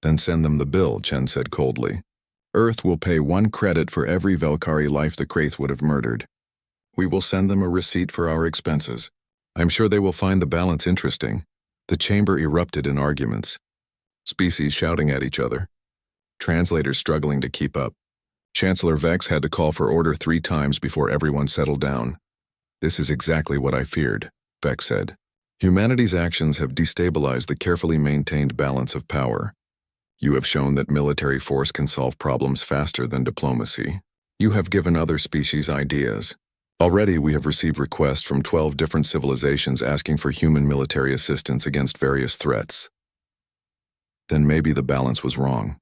Then send them the bill, Chen said coldly. Earth will pay 1 credit for every Velkari life the Kraith would have murdered. We will send them a receipt for our expenses. I'm sure they will find the balance interesting. The chamber erupted in arguments. Species shouting at each other. Translators struggling to keep up. Chancellor Vex had to call for order 3 times before everyone settled down. This is exactly what I feared, Vex said. Humanity's actions have destabilized the carefully maintained balance of power. You have shown that military force can solve problems faster than diplomacy. You have given other species ideas. Already we have received requests from 12 different civilizations asking for human military assistance against various threats. Then maybe the balance was wrong,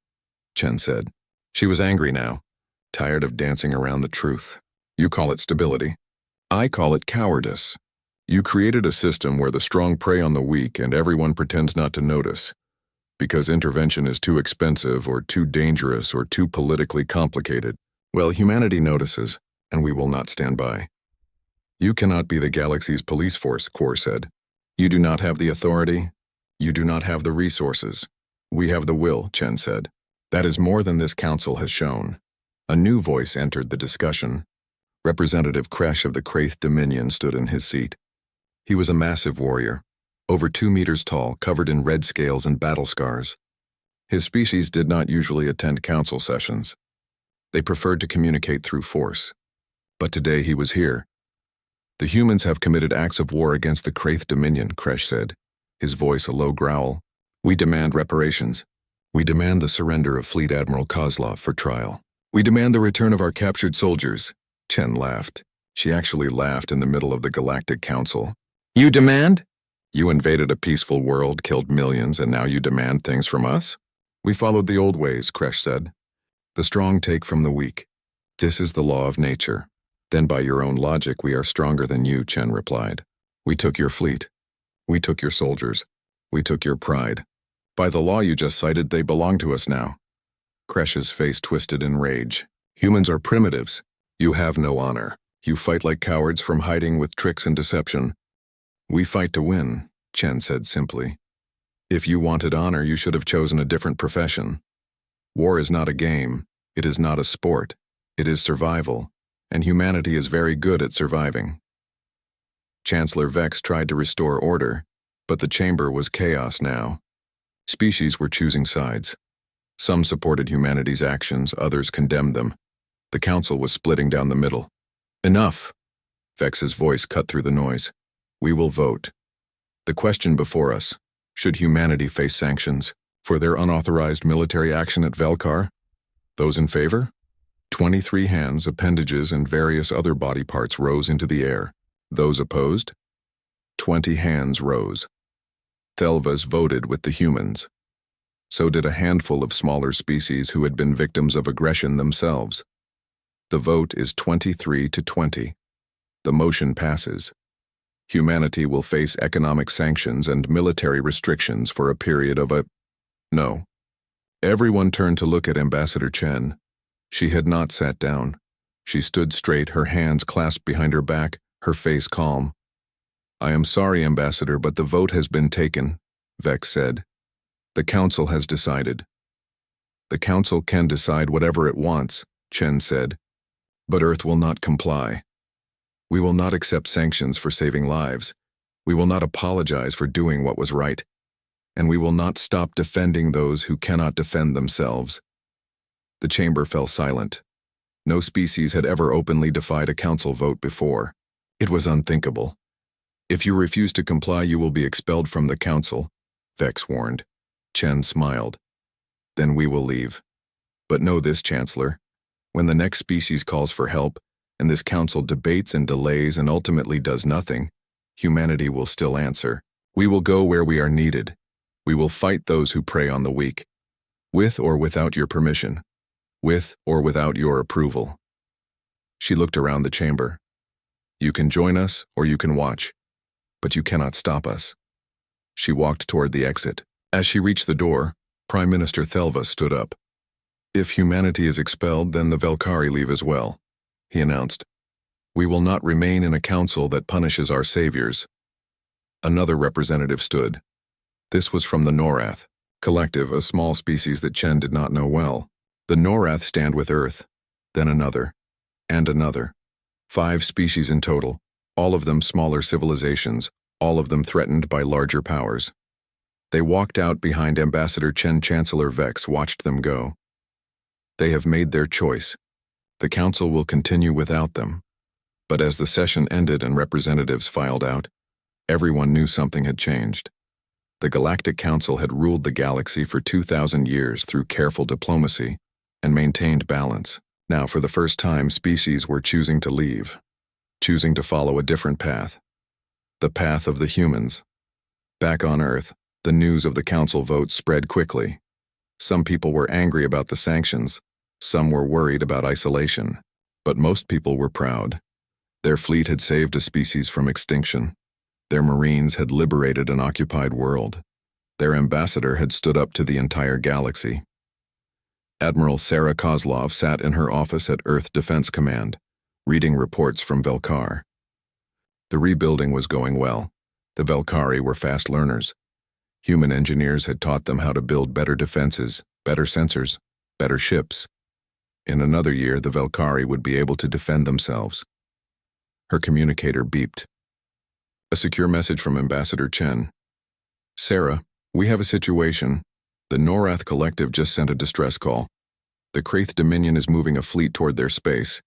Chen said. She was angry now, tired of dancing around the truth. You call it stability. I call it cowardice. You created a system where the strong prey on the weak and everyone pretends not to notice, because intervention is too expensive or too dangerous or too politically complicated. Well, humanity notices, and we will not stand by. You cannot be the galaxy's police force, Kor said. You do not have the authority. You do not have the resources. We have the will, Chen said. That is more than this council has shown. A new voice entered the discussion. Representative Kresh of the Kraith Dominion stood in his seat. He was a massive warrior, over 2 meters tall, covered in red scales and battle scars. His species did not usually attend council sessions. They preferred to communicate through force. But today he was here. The humans have committed acts of war against the Kraith Dominion, Kresh said, his voice a low growl. We demand reparations. We demand the surrender of Fleet Admiral Kozlov for trial. We demand the return of our captured soldiers. Chen laughed. She actually laughed in the middle of the Galactic Council. You demand? You invaded a peaceful world, killed millions, and now you demand things from us? We followed the old ways, Kresh said. The strong take from the weak. This is the law of nature. Then by your own logic we are stronger than you, Chen replied. We took your fleet. We took your soldiers. We took your pride. By the law you just cited, they belong to us now. Kresh's face twisted in rage. Humans are primitives. You have no honor. You fight like cowards from hiding with tricks and deception. We fight to win, Chen said simply. If you wanted honor, you should have chosen a different profession. War is not a game. It is not a sport. It is survival, and humanity is very good at surviving. Chancellor Vex tried to restore order, but the chamber was chaos now. Species were choosing sides. Some supported humanity's actions, others condemned them. The council was splitting down the middle. Enough! Vex's voice cut through the noise. We will vote. The question before us, should humanity face sanctions for their unauthorized military action at Velkar? Those in favor? 23 hands, appendages, and various other body parts rose into the air. Those opposed? 20 hands rose. Thelvas voted with the humans. So did a handful of smaller species who had been victims of aggression themselves. The vote is 23 to 20. The motion passes. Humanity will face economic sanctions and military restrictions for a period of No. Everyone turned to look at Ambassador Chen. She had not sat down. She stood straight, her hands clasped behind her back, her face calm. I am sorry, Ambassador, but the vote has been taken, Vex said. The council has decided. The council can decide whatever it wants, Chen said. But Earth will not comply. We will not accept sanctions for saving lives. We will not apologize for doing what was right. And we will not stop defending those who cannot defend themselves. The chamber fell silent. No species had ever openly defied a council vote before. It was unthinkable. If you refuse to comply, you will be expelled from the council, Vex warned. Chen smiled. Then we will leave. But know this, Chancellor. When the next species calls for help, and this council debates and delays and ultimately does nothing, humanity will still answer. We will go where we are needed. We will fight those who prey on the weak. With or without your permission. With or without your approval. She looked around the chamber. You can join us or you can watch, but you cannot stop us." She walked toward the exit. As she reached the door, Prime Minister Thelva stood up. "If humanity is expelled, then the Velkari leave as well," he announced. "We will not remain in a council that punishes our saviors." Another representative stood. This was from the Norath collective, a small species that Chen did not know well. The Norath stand with Earth, then another, and another. 5 species in total, all of them smaller civilizations, all of them threatened by larger powers. They walked out behind Ambassador Chen. Chancellor Vex watched them go. They have made their choice. The council will continue without them. But as the session ended and representatives filed out, everyone knew something had changed. The Galactic Council had ruled the galaxy for 2,000 years through careful diplomacy and maintained balance. Now, for the first time, species were choosing to leave, choosing to follow a different path. The path of the humans. Back on Earth, the news of the council vote spread quickly. Some people were angry about the sanctions, some were worried about isolation, but most people were proud. Their fleet had saved a species from extinction. Their marines had liberated an occupied world. Their ambassador had stood up to the entire galaxy. Admiral Sarah Kozlov sat in her office at Earth Defense Command, reading reports from Velkar. The rebuilding was going well. The Velkari were fast learners. Human engineers had taught them how to build better defenses, better sensors, better ships. In another year, the Velkari would be able to defend themselves. Her communicator beeped. A secure message from Ambassador Chen. "Sarah, we have a situation. The Norath Collective just sent a distress call. The Kraith Dominion is moving a fleet toward their space.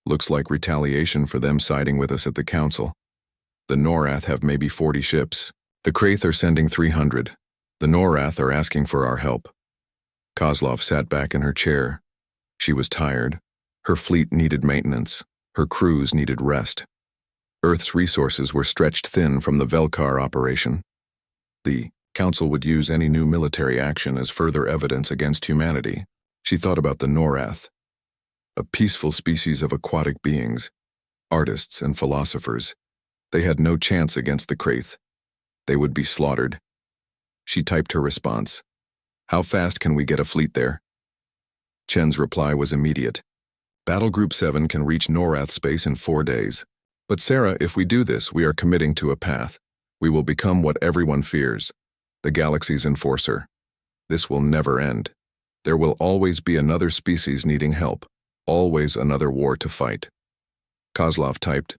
Looks like retaliation for them siding with us at the council. The Norath have maybe 40 ships. The Kraith are sending 300. The Norath are asking for our help." Kozlov sat back in her chair. She was tired. Her fleet needed maintenance. Her crews needed rest. Earth's resources were stretched thin from the Velkar operation. The council would use any new military action as further evidence against humanity. She thought about the Norath, a peaceful species of aquatic beings, artists and philosophers. They had no chance against the Kraith. They would be slaughtered. She typed her response. "How fast can we get a fleet there?" Chen's reply was immediate. "Battle Group 7 can reach Norath space in 4 days. But Sarah, if we do this, we are committing to a path. We will become what everyone fears, the galaxy's enforcer. This will never end. There will always be another species needing help, always another war to fight." Kozlov typed,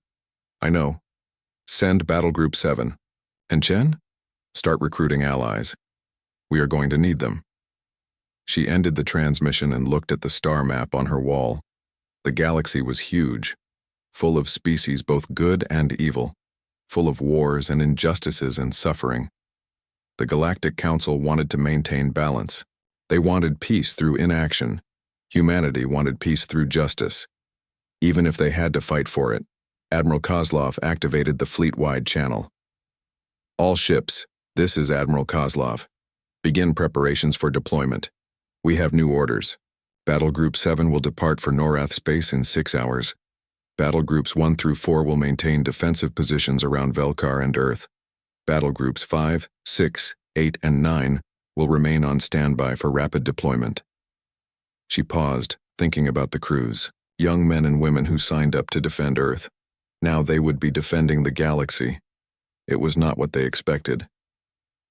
"I know. Send Battle Group 7. And Chen? Start recruiting allies. We are going to need them." She ended the transmission and looked at the star map on her wall. The galaxy was huge, full of species both good and evil, full of wars and injustices and suffering. The Galactic Council wanted to maintain balance. They wanted peace through inaction. Humanity wanted peace through justice. Even if they had to fight for it, Admiral Kozlov activated the fleet-wide channel. "All ships, this is Admiral Kozlov. Begin preparations for deployment. We have new orders. Battle Group 7 will depart for Norath space in 6 hours. Battle Groups 1 through 4 will maintain defensive positions around Velkar and Earth. Battle Groups 5, 6, 8, and 9 will remain on standby for rapid deployment." She paused, thinking about the crews, young men and women who signed up to defend Earth. Now they would be defending the galaxy. It was not what they expected,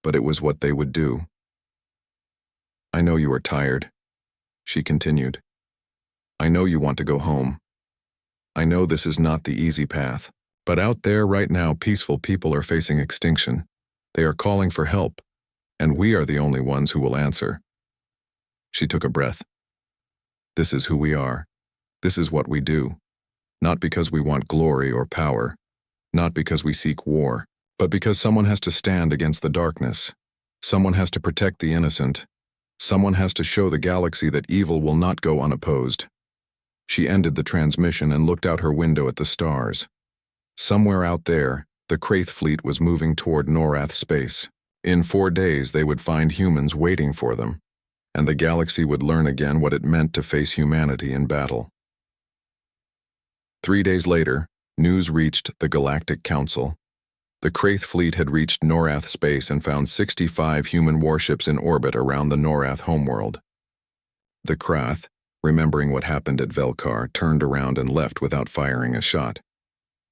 but it was what they would do. "I know you are tired," she continued. "I know you want to go home. I know this is not the easy path, but out there right now peaceful people are facing extinction. They are calling for help, and we are the only ones who will answer." She took a breath. "This is who we are. This is what we do. Not because we want glory or power, not because we seek war, but because someone has to stand against the darkness. Someone has to protect the innocent. Someone has to show the galaxy that evil will not go unopposed." She ended the transmission and looked out her window at the stars. Somewhere out there, the Kraith fleet was moving toward Norath space. In 4 days, they would find humans waiting for them, and the galaxy would learn again what it meant to face humanity in battle. 3 days later, News reached the Galactic Council. The Kraith fleet had reached Norath space and found 65 human warships in orbit around the Norath homeworld. The Krath, remembering what happened at Velkar, turned around and left without firing a shot.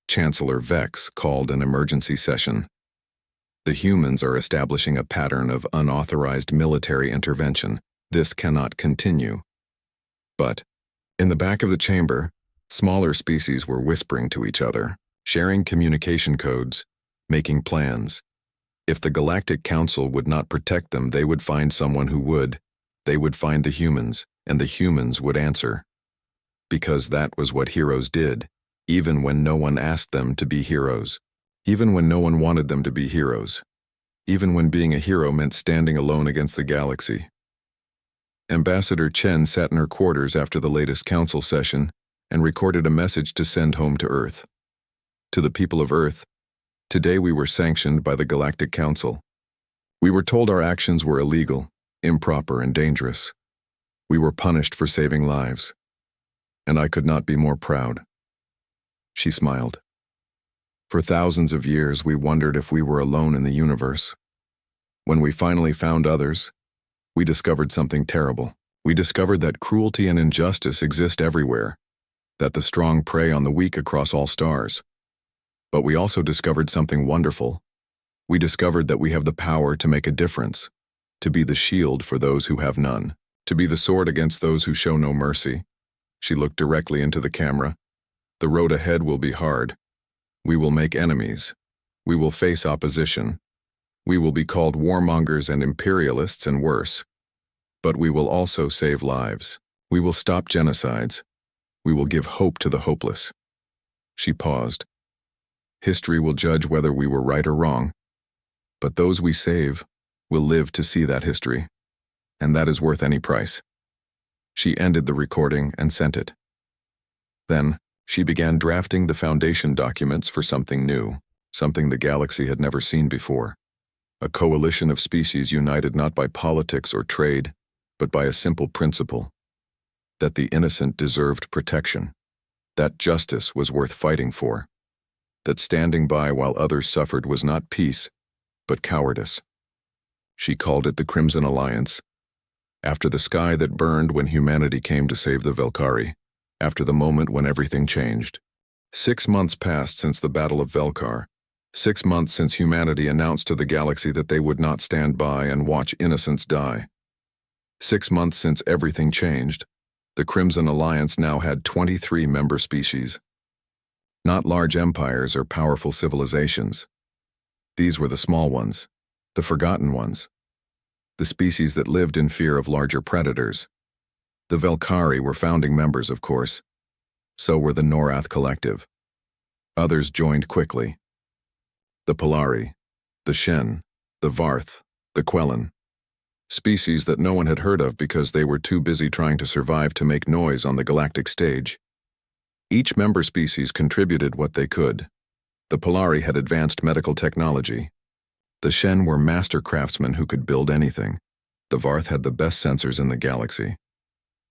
Chancellor Vex called an emergency session. The humans are establishing a pattern of unauthorized military intervention. This cannot continue. But, in the back of the chamber, smaller species were whispering to each other, sharing communication codes, making plans. If the Galactic Council would not protect them, they would find someone who would. They would find the humans, and the humans would answer. Because that was what heroes did, even when no one asked them to be heroes. Even when no one wanted them to be heroes. Even when being a hero meant standing alone against the galaxy. Ambassador Chen sat in her quarters after the latest council session and recorded a message to send home to Earth. To the people of Earth, today we were sanctioned by the Galactic Council. We were told our actions were illegal, improper, and dangerous. We were punished for saving lives. And I could not be more proud. She smiled. For thousands of years, we wondered if we were alone in the universe. When we finally found others, we discovered something terrible. We discovered that cruelty and injustice exist everywhere, that the strong prey on the weak across all stars. But we also discovered something wonderful. We discovered that we have the power to make a difference, to be the shield for those who have none, to be the sword against those who show no mercy. She looked directly into the camera. The road ahead will be hard. We will make enemies. We will face opposition. We will be called warmongers and imperialists and worse. But we will also save lives. We will stop genocides. We will give hope to the hopeless. She paused. History will judge whether we were right or wrong. But those we save will live to see that history. And that is worth any price. She ended the recording and sent it. Then, she began drafting the foundation documents for something new, something the galaxy had never seen before. A coalition of species united not by politics or trade, but by a simple principle: that the innocent deserved protection, that justice was worth fighting for, that standing by while others suffered was not peace, but cowardice. She called it the Crimson Alliance, after the sky that burned when humanity came to save the Velkari. After the moment when everything changed. 6 months passed since the Battle of Velkar. 6 months since humanity announced to the galaxy that they would not stand by and watch innocents die. 6 months since everything changed. The Crimson Alliance now had 23 member species. Not large empires or powerful civilizations. These were the small ones, the forgotten ones. The species that lived in fear of larger predators. The Velkari were founding members, of course. So were the Norath Collective. Others joined quickly. The Polari, the Shen, the Varth, the Quellan. Species that no one had heard of because they were too busy trying to survive to make noise on the galactic stage. Each member species contributed what they could. The Polari had advanced medical technology. The Shen were master craftsmen who could build anything. The Varth had the best sensors in the galaxy.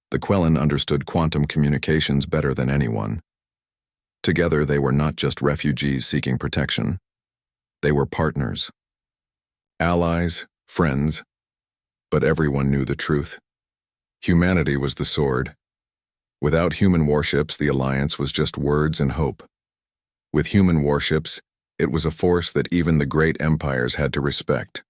The Quellan understood quantum communications better than anyone. Together, they were not just refugees seeking protection. They were partners. Allies, friends. But everyone knew the truth. Humanity was the sword. Without human warships, the alliance was just words and hope. With human warships, it was a force that even the great empires had to respect.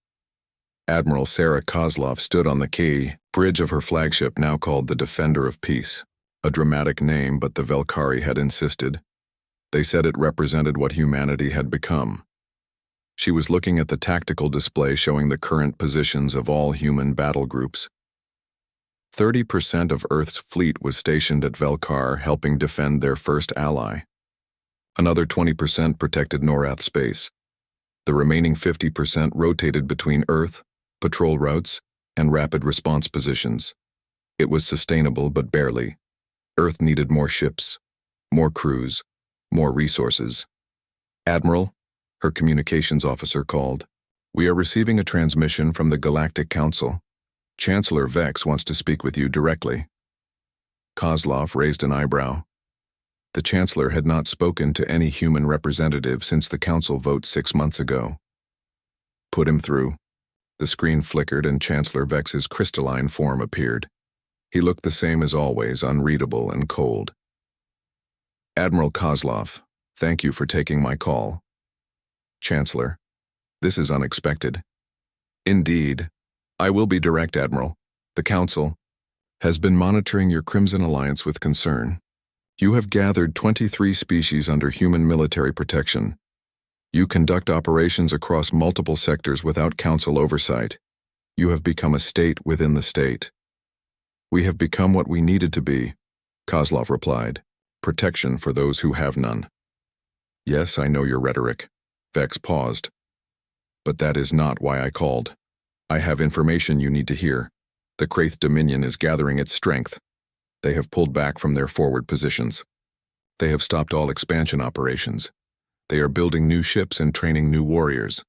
Admiral Sarah Kozlov stood on the quay bridge of her flagship, now called the Defender of Peace. A dramatic name, but the Velkari had insisted. They said it represented what humanity had become. She was looking at the tactical display showing the current positions of all human battle groups. 30% of Earth's fleet was stationed at Velkar, helping defend their first ally. Another 20% protected Norath space. The remaining 50% rotated between Earth, patrol routes, and rapid response positions. It was sustainable, but barely. Earth needed more ships, more crews, more resources. Admiral, her communications officer called. We are receiving a transmission from the Galactic Council. Chancellor Vex wants to speak with you directly. Kozlov raised an eyebrow. The Chancellor had not spoken to any human representative since the Council vote 6 months ago. Put him through. The screen flickered and Chancellor Vex's crystalline form appeared. He looked the same as always, unreadable and cold. Admiral Kozlov, thank you for taking my call. Chancellor, this is unexpected. Indeed. I will be direct, Admiral. The Council has been monitoring your Crimson Alliance with concern. You have gathered 23 species under human military protection. You conduct operations across multiple sectors without Council oversight. You have become a state within the state. We have become what we needed to be, Kozlov replied. Protection for those who have none. Yes, I know your rhetoric. Vex paused. But that is not why I called. I have information you need to hear. The Kraith Dominion is gathering its strength. They have pulled back from their forward positions. They have stopped all expansion operations. They are building new ships and training new warriors.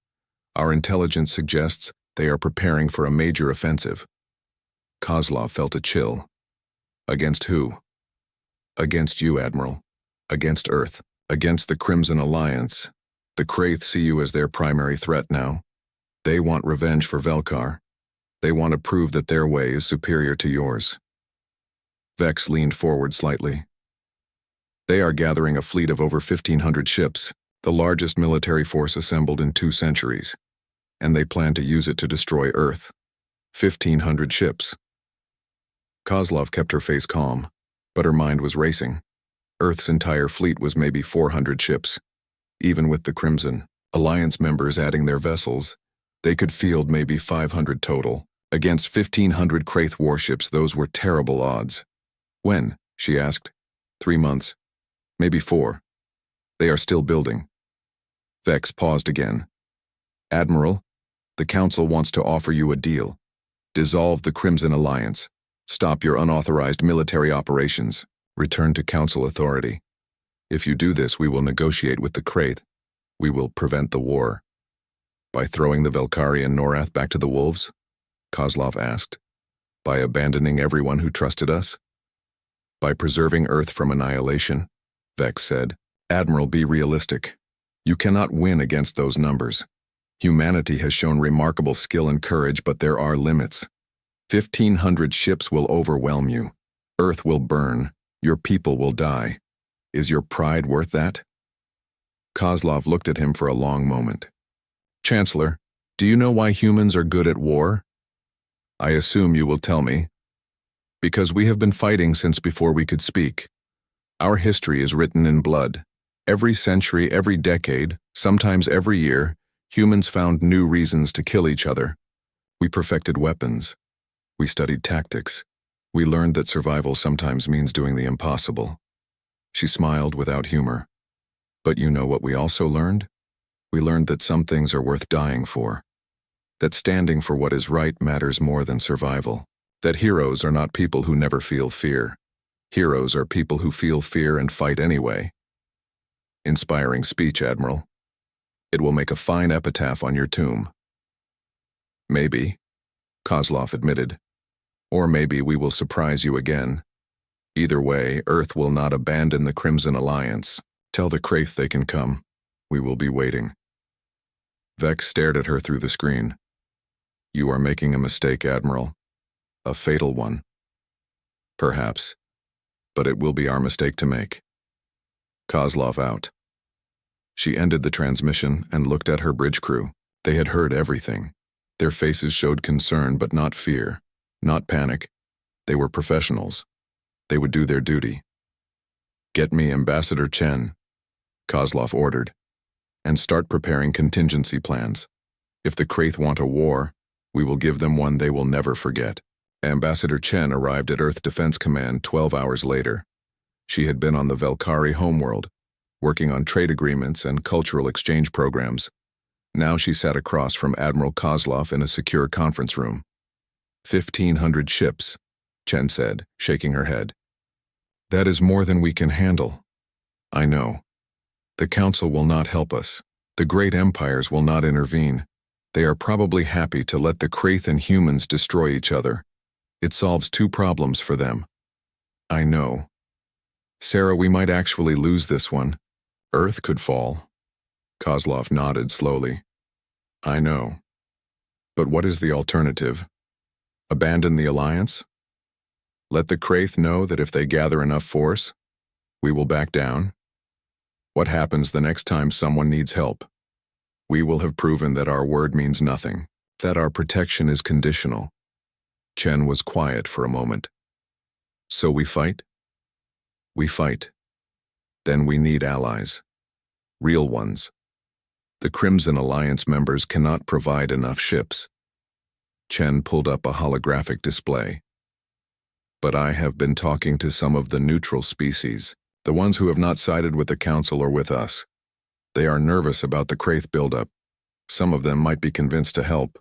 Our intelligence suggests they are preparing for a major offensive. Kozlov felt a chill. Against who? Against you, Admiral. Against Earth. Against the Crimson Alliance. The Kraith see you as their primary threat now. They want revenge for Velkar. They want to prove that their way is superior to yours. Vex leaned forward slightly. They are gathering a fleet of over 1,500 ships, the largest military force assembled in 2 centuries, and they plan to use it to destroy Earth. 1,500 ships. Kozlov kept her face calm, but her mind was racing. Earth's entire fleet was maybe 400 ships. Even with the Crimson Alliance members adding their vessels, they could field maybe 500 total. Against 1,500 Kraith warships, those were terrible odds. When? She asked. 3 months. Maybe 4. They are still building. Vex paused again. Admiral, the Council wants to offer you a deal. Dissolve the Crimson Alliance. Stop your unauthorized military operations. Return to Council authority. If you do this, we will negotiate with the Kraith. We will prevent the war. By throwing the Velkari and Norath back to the wolves? Kozlov asked. By abandoning everyone who trusted us? By preserving Earth from annihilation? Vex said. Admiral, be realistic. You cannot win against those numbers. Humanity has shown remarkable skill and courage, but there are limits. 1,500 ships will overwhelm you. Earth will burn. Your people will die. Is your pride worth that? Kozlov looked at him for a long moment. Chancellor, do you know why humans are good at war? I assume you will tell me. Because we have been fighting since before we could speak. Our history is written in blood. Every century, every decade, sometimes every year, humans found new reasons to kill each other. We perfected weapons. We studied tactics. We learned that survival sometimes means doing the impossible. She smiled without humor. But you know what we also learned? We learned that some things are worth dying for. That standing for what is right matters more than survival. That heroes are not people who never feel fear. Heroes are people who feel fear and fight anyway. Inspiring speech, Admiral. It will make a fine epitaph on your tomb. Maybe, Kozlov admitted. Or maybe we will surprise you again. Either way, Earth will not abandon the Crimson Alliance. Tell the Kraith they can come. We will be waiting. Vex stared at her through the screen. You are making a mistake, Admiral. A fatal one. Perhaps. But it will be our mistake to make. Kozlov out. She ended the transmission and looked at her bridge crew. They had heard everything. Their faces showed concern but not fear, not panic. They were professionals. They would do their duty. Get me Ambassador Chen, Kozlov ordered, and start preparing contingency plans. If the Kraith want a war, we will give them one they will never forget. Ambassador Chen arrived at Earth Defense Command 12 hours later. She had been on the Velkari homeworld, working on trade agreements and cultural exchange programs. Now she sat across from Admiral Kozlov in a secure conference room. 1,500 ships, Chen said, shaking her head. That is more than we can handle. I know. The Council will not help us. The great empires will not intervene. They are probably happy to let the Kraith and humans destroy each other. It solves 2 problems for them. I know. Sarah, we might actually lose this one. Earth could fall. Kozlov nodded slowly. I know. But what is the alternative? Abandon the alliance? Let the Kraith know that if they gather enough force, we will back down? What happens the next time someone needs help? We will have proven that our word means nothing, that our protection is conditional. Chen was quiet for a moment. So we fight? We fight. Then we need allies. Real ones. The Crimson Alliance members cannot provide enough ships. Chen pulled up a holographic display. But I have been talking to some of the neutral species, the ones who have not sided with the Council or with us. They are nervous about the Kraith buildup. Some of them might be convinced to help.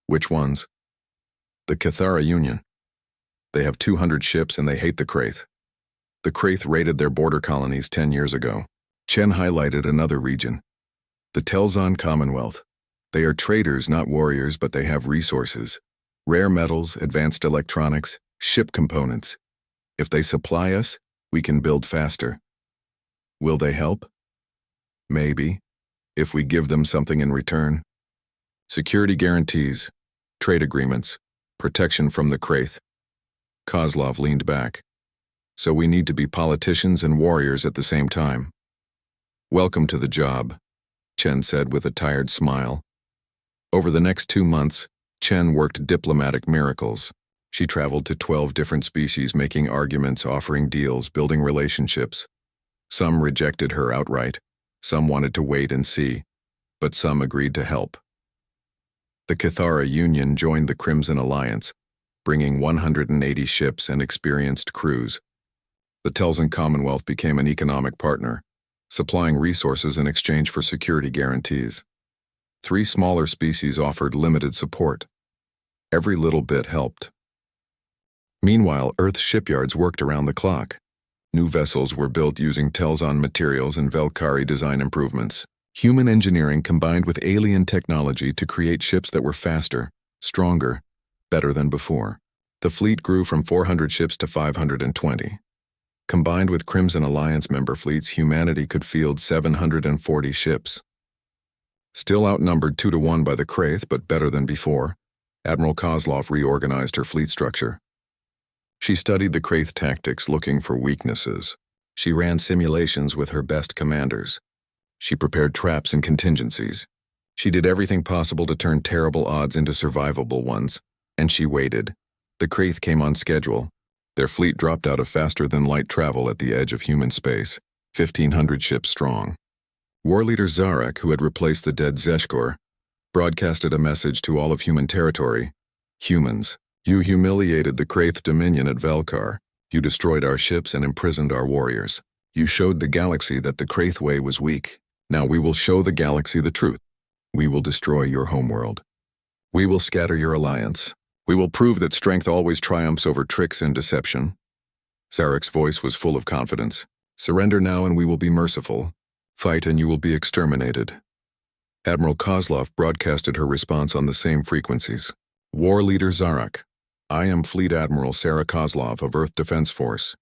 Which ones? The Cathara Union. They have 200 ships and they hate the Kraith. The Kraith raided their border colonies 10 years ago. Chen highlighted another region. The Telzon Commonwealth. They are traders, not warriors, but they have resources. Rare metals, advanced electronics, ship components. If they supply us, we can build faster. Will they help? Maybe, if we give them something in return. Security guarantees, trade agreements, protection from the Kraith. Kozlov leaned back. So we need to be politicians and warriors at the same time. Welcome to the job, Chen said with a tired smile. Over the next 2 months, Chen worked diplomatic miracles. She traveled to 12 different species, making arguments, offering deals, building relationships. Some rejected her outright. Some wanted to wait and see, but some agreed to help. The Cathara Union joined the Crimson Alliance, bringing 180 ships and experienced crews. The Telzon Commonwealth became an economic partner, supplying resources in exchange for security guarantees. 3 smaller species offered limited support. Every little bit helped. Meanwhile, Earth's shipyards worked around the clock. New vessels were built using Telzon materials and Velkari design improvements. Human engineering combined with alien technology to create ships that were faster, stronger, better than before. The fleet grew from 400 ships to 520. Combined with Crimson Alliance member fleets, humanity could field 740 ships. Still outnumbered 2-to-1 by the Kraith, but better than before, Admiral Kozlov reorganized her fleet structure. She studied the Kraith tactics, looking for weaknesses. She ran simulations with her best commanders. She prepared traps and contingencies. She did everything possible to turn terrible odds into survivable ones, and she waited. The Kraith came on schedule. Their fleet dropped out of faster-than-light travel at the edge of human space, 1,500 ships strong. War leader Zarek, who had replaced the dead Zeshkor, broadcasted a message to all of human territory. Humans, you humiliated the Kraith Dominion at Velkar. You destroyed our ships and imprisoned our warriors. You showed the galaxy that the Kraith way was weak. Now we will show the galaxy the truth. We will destroy your homeworld. We will scatter your alliance. We will prove that strength always triumphs over tricks and deception. Zarek's voice was full of confidence. Surrender now and we will be merciful. Fight and you will be exterminated. Admiral Kozlov broadcasted her response on the same frequencies. War leader Zarek. I am Fleet Admiral Sarah Kozlov of Earth Defense Force.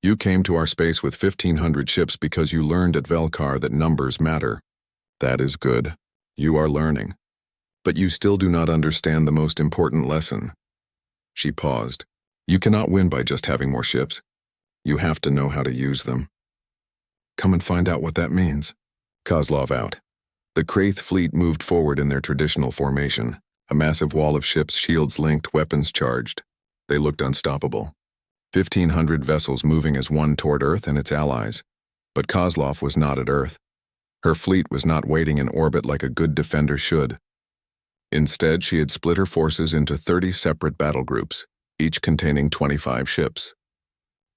You came to our space with 1,500 ships because you learned at Velkar that numbers matter. That is good. You are learning. But you still do not understand the most important lesson. She paused. You cannot win by just having more ships. You have to know how to use them. Come and find out what that means. Kozlov out. The Kraith fleet moved forward in their traditional formation, a massive wall of ships, shields linked, weapons charged. They looked unstoppable. 1,500 vessels moving as one toward Earth and its allies. But Kozlov was not at Earth. Her fleet was not waiting in orbit like a good defender should. Instead, she had split her forces into 30 separate battle groups, each containing 25 ships.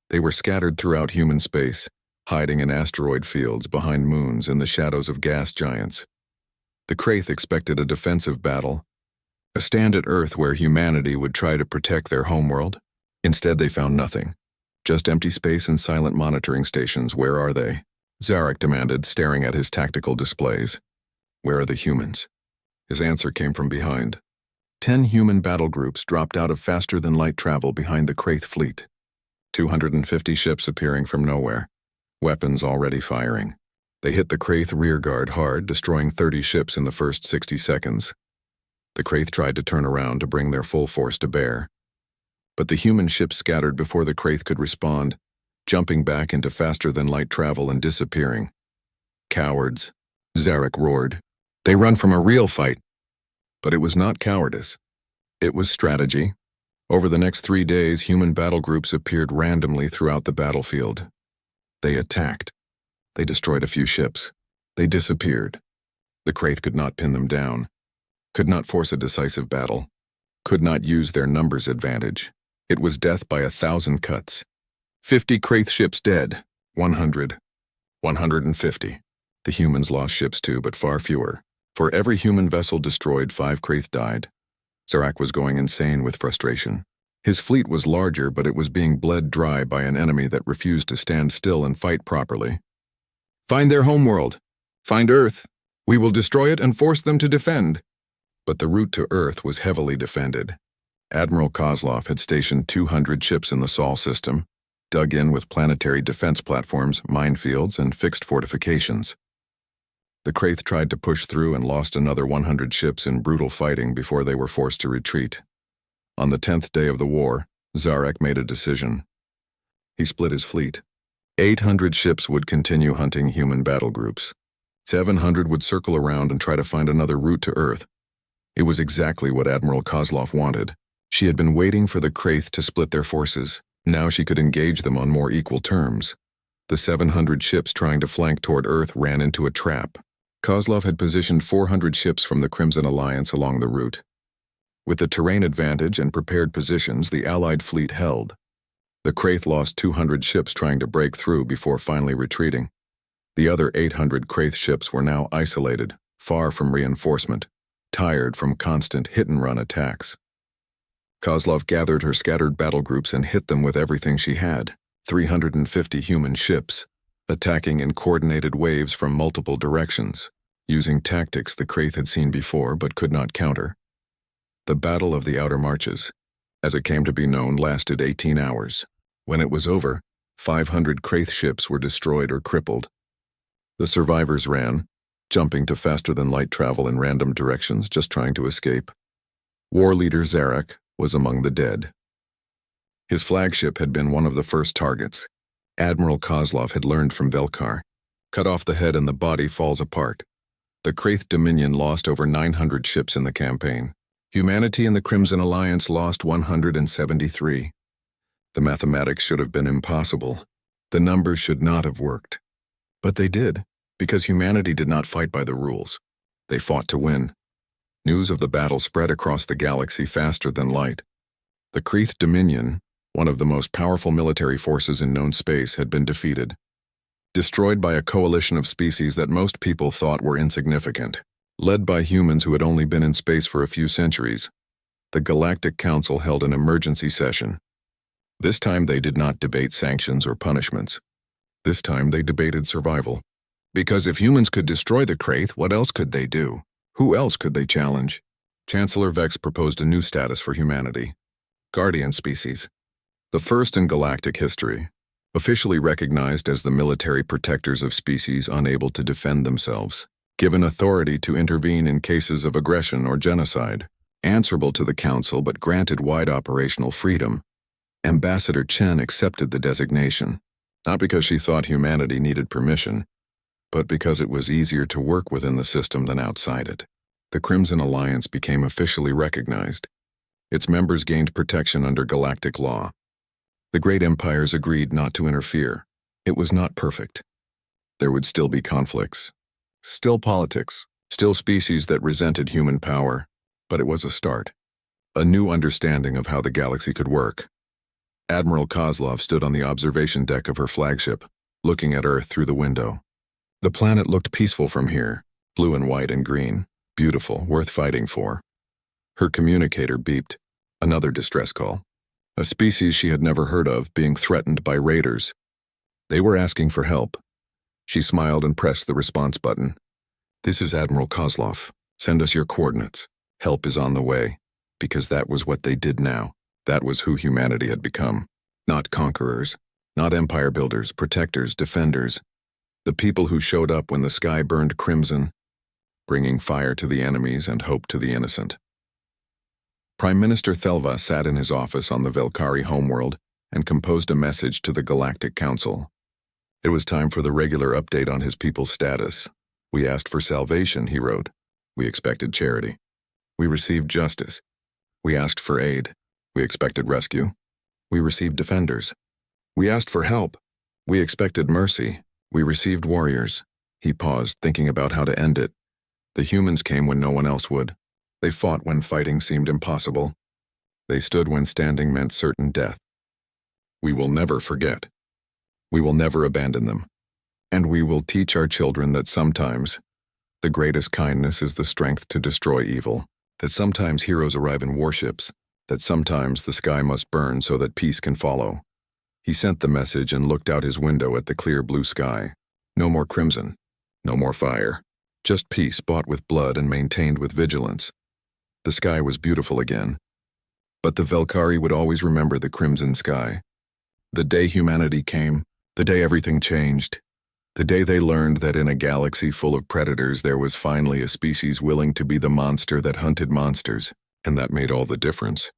They were scattered throughout human space, hiding in asteroid fields, behind moons, in the shadows of gas giants. The Kraith expected a defensive battle, a stand at Earth where humanity would try to protect their homeworld. Instead, they found nothing. Just empty space and silent monitoring stations. Where are they? Zarek demanded, staring at his tactical displays. Where are the humans? His answer came from behind. 10 human battle groups dropped out of faster-than-light travel behind the Kraith fleet. 250 ships appearing from nowhere, weapons already firing. They hit the Kraith rearguard hard, destroying 30 ships in the first 60 seconds. The Kraith tried to turn around to bring their full force to bear. But the human ships scattered before the Kraith could respond, jumping back into faster-than-light travel and disappearing. Cowards, Zarek roared. They run from a real fight. But it was not cowardice. It was strategy. Over the next 3 days, human battle groups appeared randomly throughout the battlefield. They attacked. They destroyed a few ships. They disappeared. The Kraith could not pin them down, could not force a decisive battle, could not use their numbers advantage. It was death by 1,000 cuts. 50 Kraith ships dead, 100, 150. The humans lost ships too, but far fewer. For every human vessel destroyed, 5 Kraith died. Zarek was going insane with frustration. His fleet was larger, but it was being bled dry by an enemy that refused to stand still and fight properly. Find their homeworld. Find Earth. We will destroy it and force them to defend. But the route to Earth was heavily defended. Admiral Kozlov had stationed 200 ships in the Sol system, dug in with planetary defense platforms, minefields, and fixed fortifications. The Kraith tried to push through and lost another 100 ships in brutal fighting before they were forced to retreat. On the 10th day of the war, Zarek made a decision. He split his fleet. 800 ships would continue hunting human battle groups. 700 would circle around and try to find another route to Earth. It was exactly what Admiral Kozlov wanted. She had been waiting for the Kraith to split their forces. Now she could engage them on more equal terms. The 700 ships trying to flank toward Earth ran into a trap. Kozlov had positioned 400 ships from the Crimson Alliance along the route. With the terrain advantage and prepared positions, the Allied fleet held. The Kraith lost 200 ships trying to break through before finally retreating. The other 800 Kraith ships were now isolated, far from reinforcement, tired from constant hit-and-run attacks. Kozlov gathered her scattered battle groups and hit them with everything she had, 350 human ships, attacking in coordinated waves from multiple directions, using tactics the Kraith had seen before but could not counter. The Battle of the Outer Marches, as it came to be known, lasted 18 hours. When it was over, 500 Kraith ships were destroyed or crippled. The survivors ran, jumping to faster-than-light travel in random directions, just trying to escape. War leader Zarek was among the dead. His flagship had been one of the first targets. Admiral Kozlov had learned from Velkar. Cut off the head and the body falls apart. The Kraith Dominion lost over 900 ships in the campaign. Humanity and the Crimson Alliance lost 173. The mathematics should have been impossible. The numbers should not have worked. But they did, because humanity did not fight by the rules. They fought to win. News of the battle spread across the galaxy faster than light. The Kraith Dominion, one of the most powerful military forces in known space, had been defeated. Destroyed by a coalition of species that most people thought were insignificant. Led by humans who had only been in space for a few centuries, the Galactic Council held an emergency session. This time they did not debate sanctions or punishments. This time they debated survival. Because if humans could destroy the Kraith, what else could they do? Who else could they challenge? Chancellor Vex proposed a new status for humanity. Guardian species. The first in galactic history. Officially recognized as the military protectors of species unable to defend themselves. Given authority to intervene in cases of aggression or genocide. Answerable to the Council but granted wide operational freedom. Ambassador Chen accepted the designation. Not because she thought humanity needed permission, but because it was easier to work within the system than outside it. The Crimson Alliance became officially recognized. Its members gained protection under galactic law. The great empires agreed not to interfere. It was not perfect. There would still be conflicts. Still politics. Still species that resented human power. But it was a start. A new understanding of how the galaxy could work. Admiral Kozlov stood on the observation deck of her flagship, looking at Earth through the window. The planet looked peaceful from here, blue and white and green, beautiful, worth fighting for. Her communicator beeped, another distress call. A species she had never heard of being threatened by raiders. They were asking for help. She smiled and pressed the response button. This is Admiral Kozlov. Send us your coordinates. Help is on the way. Because that was what they did now. That was who humanity had become. Not conquerors, not empire builders, protectors, defenders. The people who showed up when the sky burned crimson, bringing fire to the enemies and hope to the innocent. Prime Minister Thelva sat in his office on the Velkari homeworld and composed a message to the Galactic Council. It was time for the regular update on his people's status. We asked for salvation, he wrote. We expected charity. We received justice. We asked for aid. We expected rescue. We received defenders. We asked for help. We expected mercy. We received warriors. He paused, thinking about how to end it. The humans came when no one else would. They fought when fighting seemed impossible. They stood when standing meant certain death. We will never forget. We will never abandon them. And we will teach our children that sometimes the greatest kindness is the strength to destroy evil, that sometimes heroes arrive in warships, that sometimes the sky must burn so that peace can follow. He sent the message and looked out his window at the clear blue sky. No more crimson, no more fire, just peace bought with blood and maintained with vigilance. The sky was beautiful again. But the Velkari would always remember the crimson sky. The day humanity came, the day everything changed, the day they learned that in a galaxy full of predators there was finally a species willing to be the monster that hunted monsters, and that made all the difference.